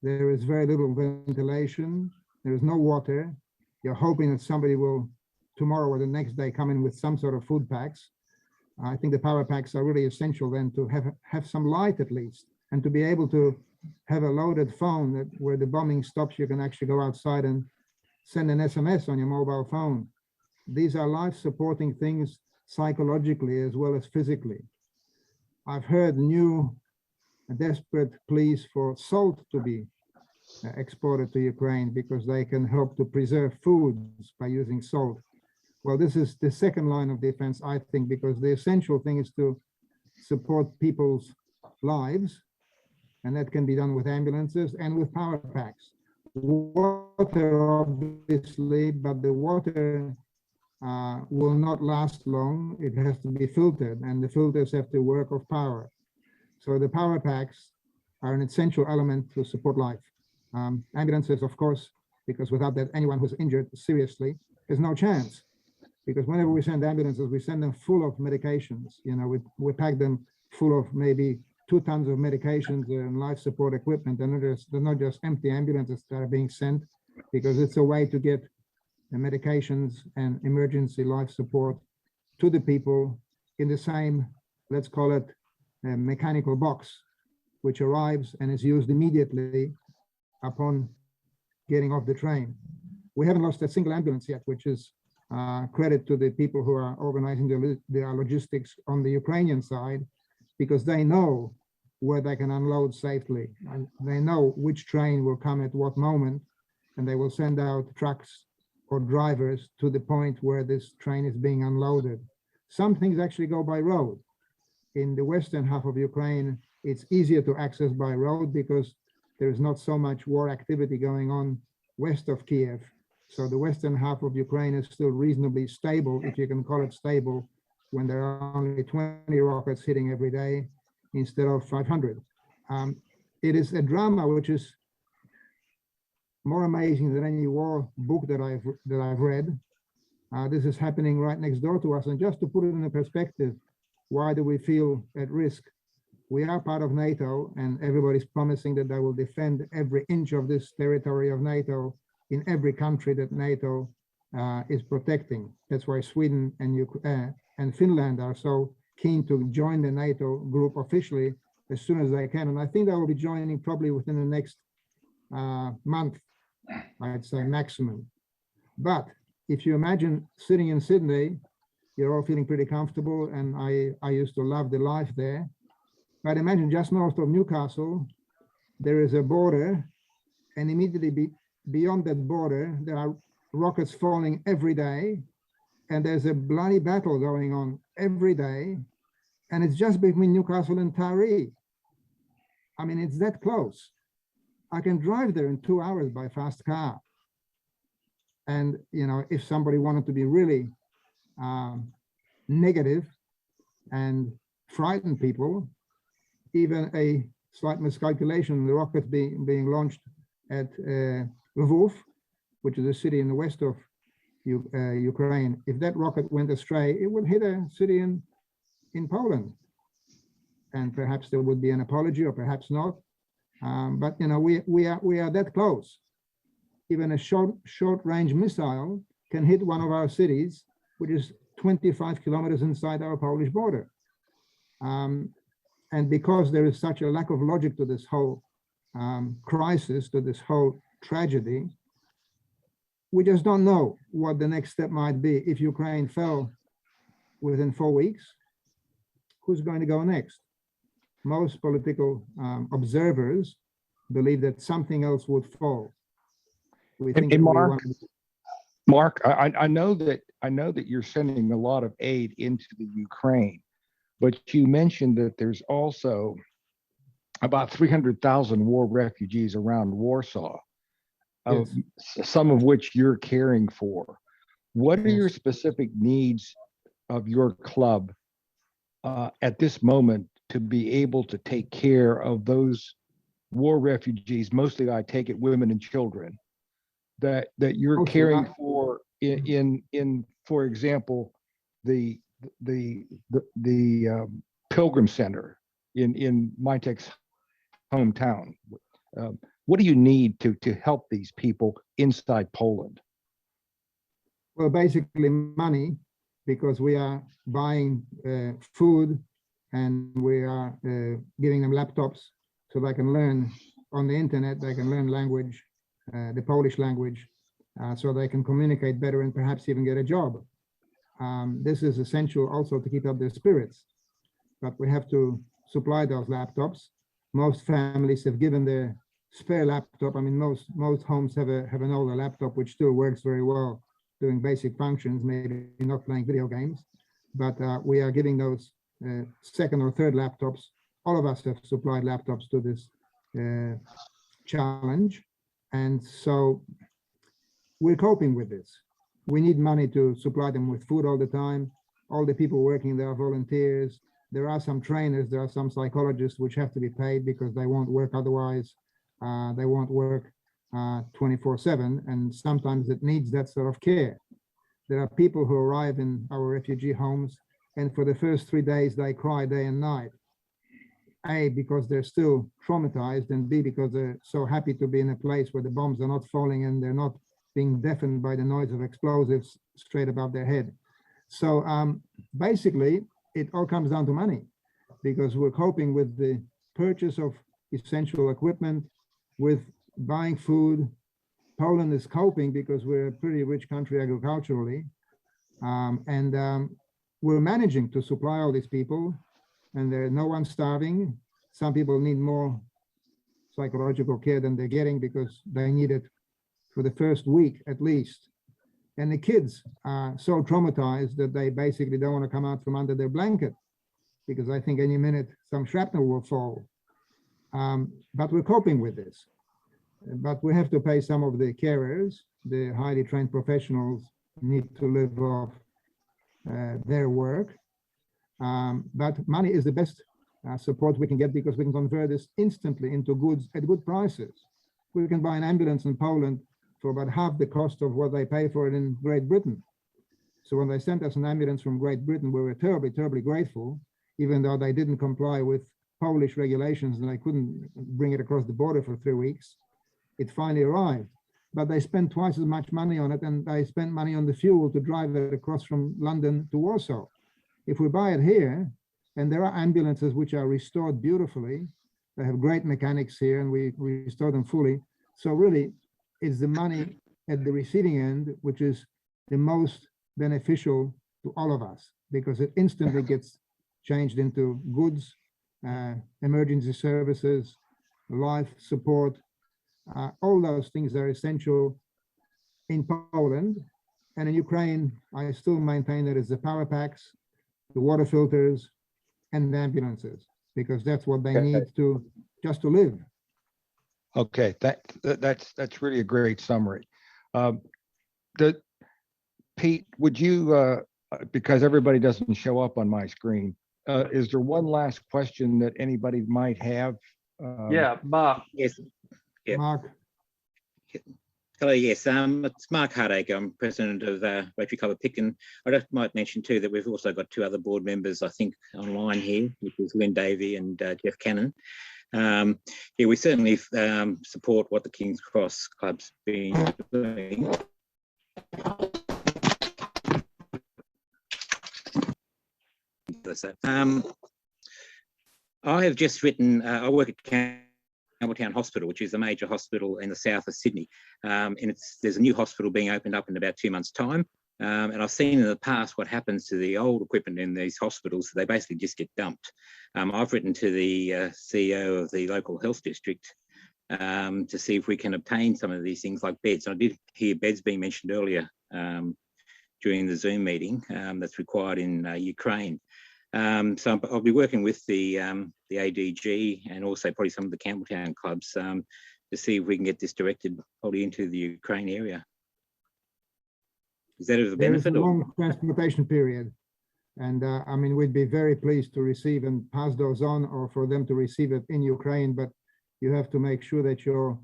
Speaker 2: there is very little ventilation, there is no water. You're hoping that somebody will tomorrow or the next day come in with some sort of food packs. I think the power packs are really essential then to have some light at least, and to be able to have a loaded phone that where the bombing stops, you can actually go outside and send an SMS on your mobile phone. These are life-supporting things psychologically as well as physically. I've heard new desperate pleas for salt to be exported to Ukraine, because they can help to preserve foods by using salt. Well, this is the second line of defense, I think, because the essential thing is to support people's lives, and that can be done with ambulances and with power packs. Water, obviously, but the water will not last long. It has to be filtered, and the filters have to work off power. So the power packs are an essential element to support life. Ambulances, of course, because without that, anyone who's injured seriously, there's no chance. Because whenever we send ambulances, we send them full of medications. You know, we pack them full of maybe 2 tons of medications and life support equipment. They're not just empty ambulances that are being sent, because it's a way to get medications and emergency life support to the people in the same, let's call it, mechanical box, which arrives and is used immediately upon getting off the train. We haven't lost a single ambulance yet, which is credit to the people who are organizing the logistics on the Ukrainian side, because they know where they can unload safely. And they know which train will come at what moment, and they will send out trucks or drivers to the point where this train is being unloaded. Some things actually go by road. In the western half of Ukraine, it's easier to access by road because there is not so much war activity going on west of Kiev. So the western half of Ukraine is still reasonably stable, if you can call it stable, when there are only 20 rockets hitting every day instead of 500. It is a drama which is more amazing than any war book that I've read. This is happening right next door to us. And just to put it in a perspective, why do we feel at risk? We are part of NATO, and everybody's promising that they will defend every inch of this territory of NATO in every country that NATO is protecting. That's why Sweden and Finland are so keen to join the NATO group officially as soon as they can. And I think they will be joining probably within the next month, I'd say maximum. But if you imagine sitting in Sydney, you're all feeling pretty comfortable, and I used to love the life there. But imagine just north of Newcastle, there is a border, and immediately beyond that border, there are rockets falling every day, and there's a bloody battle going on every day, and it's just between Newcastle and Taree. I mean, it's that close. I can drive there in 2 hours by fast car. And, you know, if somebody wanted to be really negative and frighten people, even a slight miscalculation, the rocket being launched at Lvov, which is a city in the west of Ukraine. If that rocket went astray, it would hit a city in Poland. And perhaps there would be an apology, or perhaps not. But you know, we are that close. Even a short range missile can hit one of our cities, which is 25 kilometers inside our Polish border. And because there is such a lack of logic to this whole crisis, to this whole tragedy, we just don't know what the next step might be. If Ukraine fell within 4 weeks, who's going to go next? Most political observers believe that something else would fall. We think that
Speaker 6: Mark, I know that you're sending a lot of aid into the Ukraine, but you mentioned that there's also about 300,000 war refugees around Warsaw,
Speaker 2: Yes.
Speaker 6: Some of which you're caring for. What are
Speaker 2: Yes.
Speaker 6: your specific needs of your club at this moment to be able to take care of those war refugees, mostly I take it women and children, that you're
Speaker 2: Okay,
Speaker 6: caring for in for example, the Pilgrim Center in Mieczysław's hometown? What do you need to help these people inside Poland?
Speaker 2: Well, basically money, because we are buying food, and we are giving them laptops so they can learn on the internet, they can learn language, the Polish language, so they can communicate better and perhaps even get a job. This is essential also to keep up their spirits, but we have to supply those laptops. Most families have given their spare laptop. I mean, most homes have an older laptop which still works very well, doing basic functions, maybe not playing video games, but we are giving those second or third laptops. All of us have supplied laptops to this challenge, and so we're coping with this. We need money to supply them with food all the time. All the people working there are volunteers. There are some trainers, there are some psychologists which have to be paid because they won't work otherwise. They won't work 24/7, and sometimes it needs that sort of care. There are people who arrive in our refugee homes, and for the first 3 days they cry day and night. A, because they're still traumatized, and B, because they're so happy to be in a place where the bombs are not falling and they're not being deafened by the noise of explosives straight above their head. So basically, it all comes down to money, because we're coping with the purchase of essential equipment, with buying food. Poland is coping because we're a pretty rich country agriculturally. We're managing to supply all these people, and there's no one starving. Some people need more psychological care than they're getting because they need it for the first week at least. And the kids are so traumatized that they basically don't want to come out from under their blanket, because I think any minute some shrapnel will fall. But we're coping with this. But we have to pay some of the carers. The highly trained professionals need to live off their work. But money is the best support we can get, because we can convert this instantly into goods at good prices. We can buy an ambulance in Poland for about half the cost of what they pay for it in Great Britain. So when they sent us an ambulance from Great Britain, we were terribly, terribly grateful, even though they didn't comply with Polish regulations and they couldn't bring it across the border for 3 weeks. It finally arrived, but they spent twice as much money on it, and they spent money on the fuel to drive it across from London to Warsaw. If we buy it here, and there are ambulances which are restored beautifully, they have great mechanics here, and we restore them fully. So really, it's the money at the receiving end which is the most beneficial to all of us, because it instantly gets changed into goods, emergency services, life support. All those things are essential in Poland. And in Ukraine, I still maintain that it's the power packs, the water filters, and the ambulances, because that's what they need to just to live.
Speaker 6: Okay, that's really a great summary. Pete, would you, because everybody doesn't show up on my screen, is there one last question that anybody might have?
Speaker 4: Yeah, Mark.
Speaker 7: Yes. Yeah.
Speaker 2: Mark,
Speaker 7: Hello, yes. It's Mark Hardacre. I'm president of Rotary Club of Picken. I just might mention too that we've also got 2 other board members, I think, online here, which is Lynn Davey and Jeff Cannon. Yeah, we certainly support what the King's Cross Club's been doing. I have just written, I work at Campbelltown Hospital, which is a major hospital in the south of Sydney. And there's a new hospital being opened up in about 2 months' time. And I've seen in the past what happens to the old equipment in these hospitals. They basically just get dumped. I've written to the CEO of the local health district to see if we can obtain some of these things like beds. I did hear beds being mentioned earlier during the Zoom meeting that's required in Ukraine. So I'll be working with the ADG and also probably some of the Campbelltown clubs to see if we can get this directed probably into the Ukraine area. Is that of a benefit?
Speaker 2: There is a long transportation period. And I mean, we'd be very pleased to receive and pass those on, or for them to receive it in Ukraine, but you have to make sure that your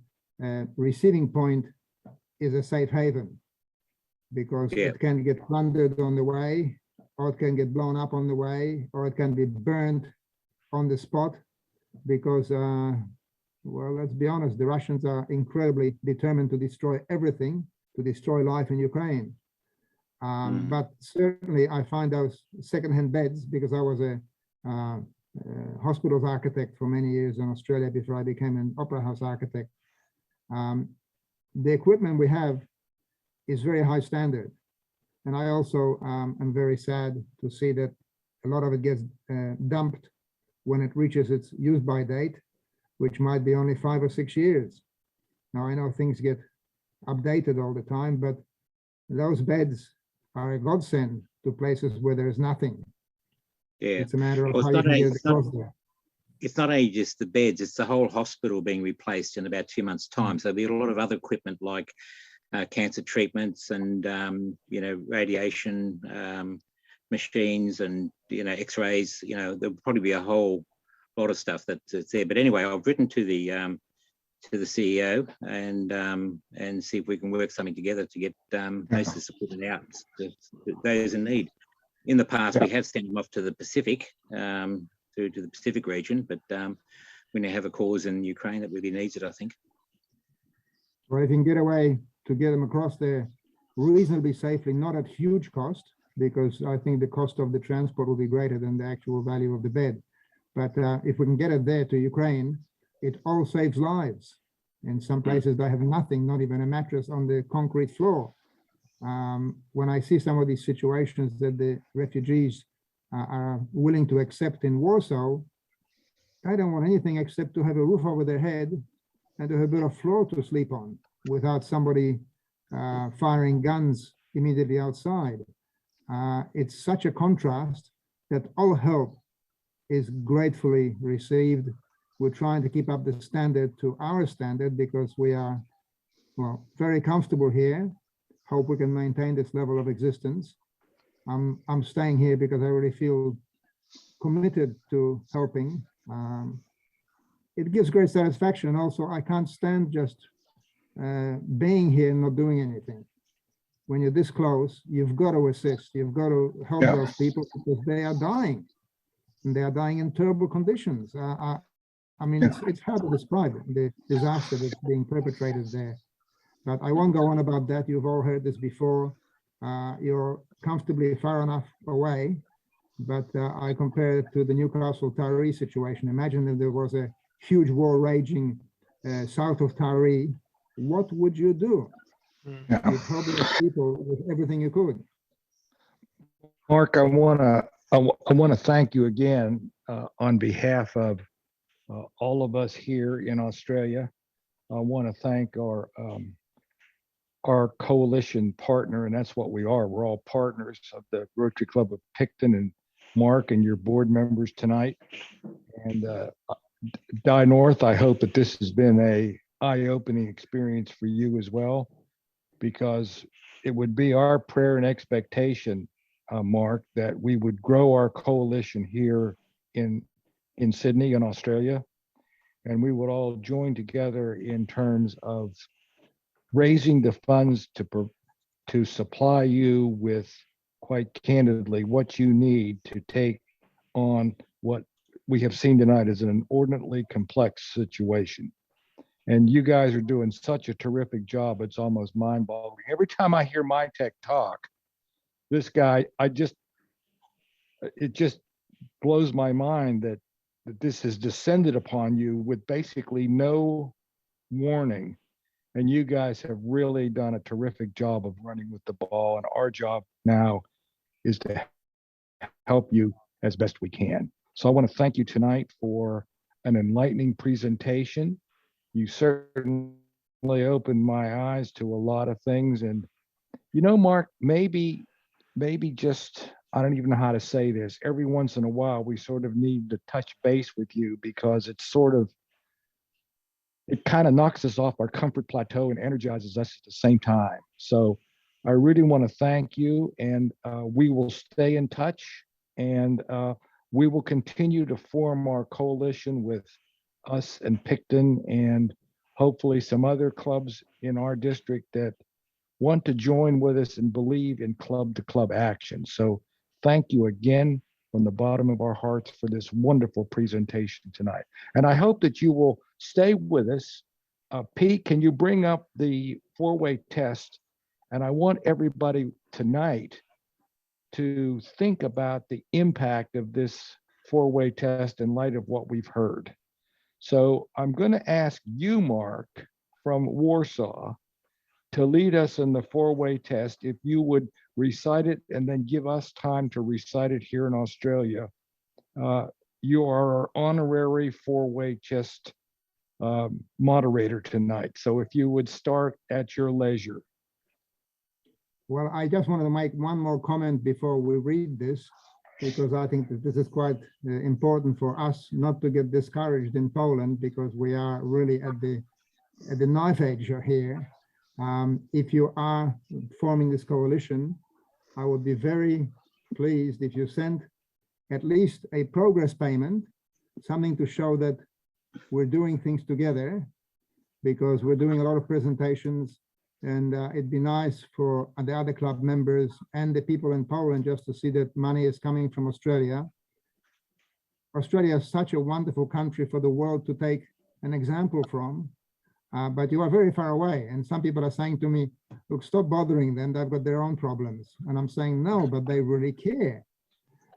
Speaker 2: receiving point is a safe haven, because it can get plundered on the way, or it can get blown up on the way, or it can be burned on the spot, because, well, let's be honest, the Russians are incredibly determined to destroy everything, to destroy life in Ukraine. But certainly I find those secondhand beds, because I was a hospitals architect for many years in Australia before I became an opera house architect. The equipment we have is very high standard. And I also am very sad to see that a lot of it gets dumped when it reaches its use-by date, which might be only 5 or 6 years. Now, I know things get updated all the time, but those beds are a godsend to places where there's nothing.
Speaker 7: Yeah,
Speaker 2: it's a matter of how you can get across there.
Speaker 7: It's not only just the beds, it's the whole hospital being replaced in about 2 months' time. So there'll be a lot of other equipment like cancer treatments and, you know, radiation machines and, you know, x-rays, you know, there'll probably be a whole lot of stuff that's there. But anyway, I've written to the CEO and see if we can work something together to get most of this equipment out to those in need. In the past, we have sent them off to the Pacific, to the Pacific region, but we now have a cause in Ukraine that really needs it, I think.
Speaker 2: Well, if you can get away to get them across there reasonably safely, not at huge cost, because I think the cost of the transport will be greater than the actual value of the bed. But if we can get it there to Ukraine, it all saves lives. In some places, they have nothing, not even a mattress on the concrete floor. When I see some of these situations that the refugees are willing to accept in Warsaw, I don't want anything except to have a roof over their head and to have a bit of floor to sleep on without somebody firing guns immediately outside. It's such a contrast that all help is gratefully received. We're trying to keep up the standard to our standard because we are, well, very comfortable here. Hope we can maintain this level of existence. I'm staying here because I really feel committed to helping. It gives great satisfaction. Also, I can't stand just being here and not doing anything. When you're this close, you've got to assist. You've got to help those people because they are dying. And they are dying in terrible conditions. I mean, it's hard to describe it, the disaster that's being perpetrated there. But I won't go on about that. You've all heard this before. You're comfortably far enough away. But I compare it to the Newcastle Taree situation. Imagine if there was a huge war raging south of Taree. What would you do? You'd help those people with everything you could.
Speaker 6: Mark, I want to thank you again on behalf of all of us here in Australia. I want to thank our coalition partner, and that's what we are. We're all partners of the Rotary Club of Picton, and Mark and your board members tonight. And Die North, I hope that this has been a eye-opening experience for you as well, because it would be our prayer and expectation, Mark, that we would grow our coalition here in Sydney in Australia, and we would all join together in terms of raising the funds to supply you with, quite candidly, what you need to take on what we have seen tonight as an inordinately complex situation. And you guys are doing such a terrific job. It's almost mind-boggling. Every time I hear my tech talk, this guy, it just blows my mind that this has descended upon you with basically no warning. And you guys have really done a terrific job of running with the ball. And our job now is to help you as best we can. So I want to thank you tonight for an enlightening presentation. You certainly opened my eyes to a lot of things. And, you know, Mark, maybe just, I don't even know how to say this, every once in a while, we sort of need to touch base with you because it kind of knocks us off our comfort plateau and energizes us at the same time. So I really want to thank you, and we will stay in touch, and we will continue to form our coalition with us and Picton and hopefully some other clubs in our district that want to join with us and believe in club-to-club action. So thank you again from the bottom of our hearts for this wonderful presentation tonight. And I hope that you will stay with us. Pete, can you bring up the four-way test? And I want everybody tonight to think about the impact of this four-way test in light of what we've heard. So I'm going to ask you, Mark, from Warsaw, to lead us in the four-way test. If you would recite it and then give us time to recite it here in Australia. You are our honorary four-way test moderator tonight. So if you would start at your leisure.
Speaker 2: Well, I just wanted to make one more comment before we read this, because I think that this is quite important for us not to get discouraged in Poland, because we are really at the knife edge here. If you are forming this coalition, I would be very pleased if you send at least a progress payment, something to show that we're doing things together, because we're doing a lot of presentations, and it'd be nice for the other club members and the people in Poland just to see that money is coming from Australia. Australia is such a wonderful country for the world to take an example from, but you are very far away. And some people are saying to me, look, stop bothering them. They've got their own problems. And I'm saying, no, but they really care.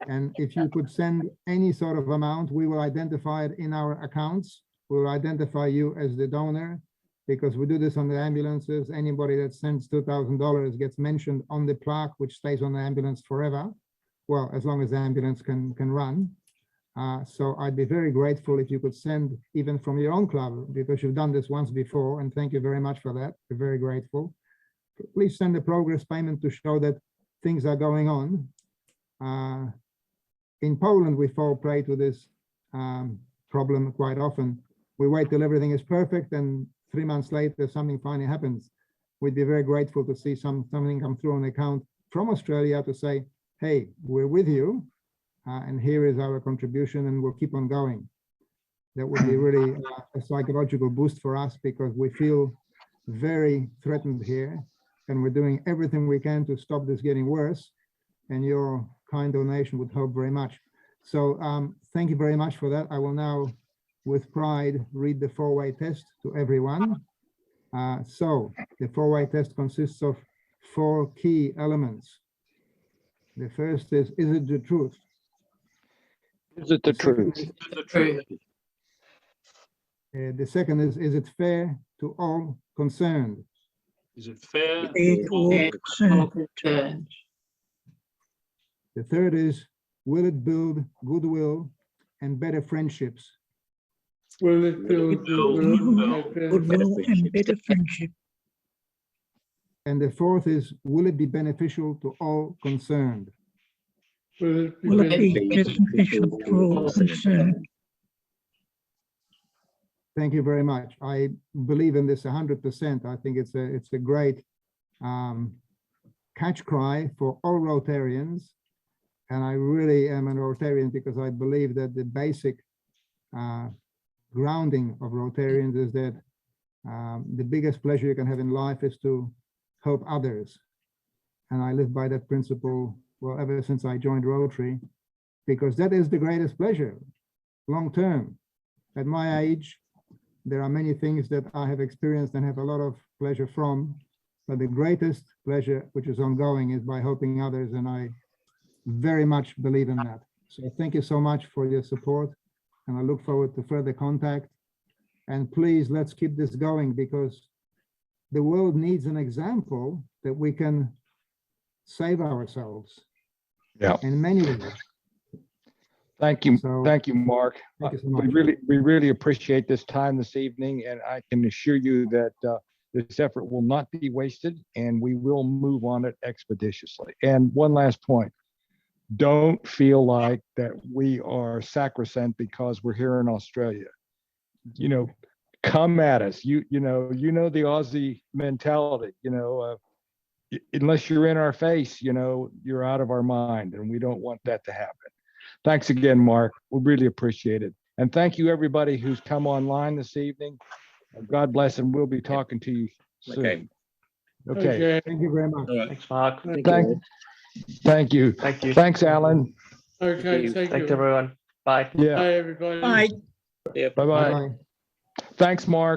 Speaker 2: And if you could send any sort of amount, we will identify it in our accounts. We'll identify you as the donor, because we do this on the ambulances. Anybody that sends $2,000 gets mentioned on the plaque, which stays on the ambulance forever. Well, as long as the ambulance can run. So I'd be very grateful if you could send even from your own club, because you've done this once before, and thank you very much for that. We're very grateful. Please send a progress payment to show that things are going on. In Poland, we fall prey to this problem quite often. We wait till everything is perfect, and 3 months later, something finally happens. We'd be very grateful to see something come through on the account from Australia to say, hey, we're with you, and here is our contribution, and we'll keep on going. That would be really a psychological boost for us, because we feel very threatened here, and we're doing everything we can to stop this getting worse, and your kind donation would help very much. So thank you very much for that. I will now, with pride, read the four-way test to everyone. So the four-way test consists of 4 key elements. The first is it the truth?
Speaker 6: Is it the truth?
Speaker 2: The second is it fair to all concerned?
Speaker 8: Is it fair?
Speaker 2: The third is, will it build goodwill and better friendships?
Speaker 8: Will it build
Speaker 9: goodwill and better friendship?
Speaker 2: And the fourth is, will it be beneficial to all concerned?
Speaker 8: Will
Speaker 9: it be beneficial to all concerned?
Speaker 2: Thank you very much. I believe in this 100%. I think it's a great catch cry for all Rotarians. And I really am a Rotarian because I believe that the basic grounding of Rotarians is that the biggest pleasure you can have in life is to help others. And I live by that principle, well, ever since I joined Rotary, because that is the greatest pleasure, long term. At my age, there are many things that I have experienced and have a lot of pleasure from, but the greatest pleasure, which is ongoing, is by helping others, and I very much believe in that. So thank you so much for your support, and I look forward to further contact. And please, let's keep this going, because the world needs an example that we can save ourselves.
Speaker 6: Yeah.
Speaker 2: In many ways.
Speaker 6: Thank you.
Speaker 2: So-
Speaker 6: Thank you, Mark.
Speaker 2: Thank you so much.
Speaker 6: We really appreciate this time this evening, and I can assure you that this effort will not be wasted, and we will move on it expeditiously. And one last point. Don't feel like that we are sacrosanct because we're here in Australia. You know, come at us. You know the Aussie mentality. Unless you're in our face, you're out of our mind, and we don't want that to happen. Thanks again, Mark. We really appreciate it. And thank you, everybody who's come online this evening. God bless, and we'll be talking to you soon. Okay.
Speaker 2: Thank you very much.
Speaker 4: Thanks, Mark.
Speaker 6: Thank you.
Speaker 4: Thank you.
Speaker 6: Thanks, Alan.
Speaker 8: Okay, thank
Speaker 4: Thanks,
Speaker 8: you.
Speaker 4: everyone. Bye.
Speaker 6: Yeah.
Speaker 8: Bye, everybody.
Speaker 9: Bye.
Speaker 6: Bye-bye.
Speaker 2: Bye-bye.
Speaker 6: Thanks, Mark.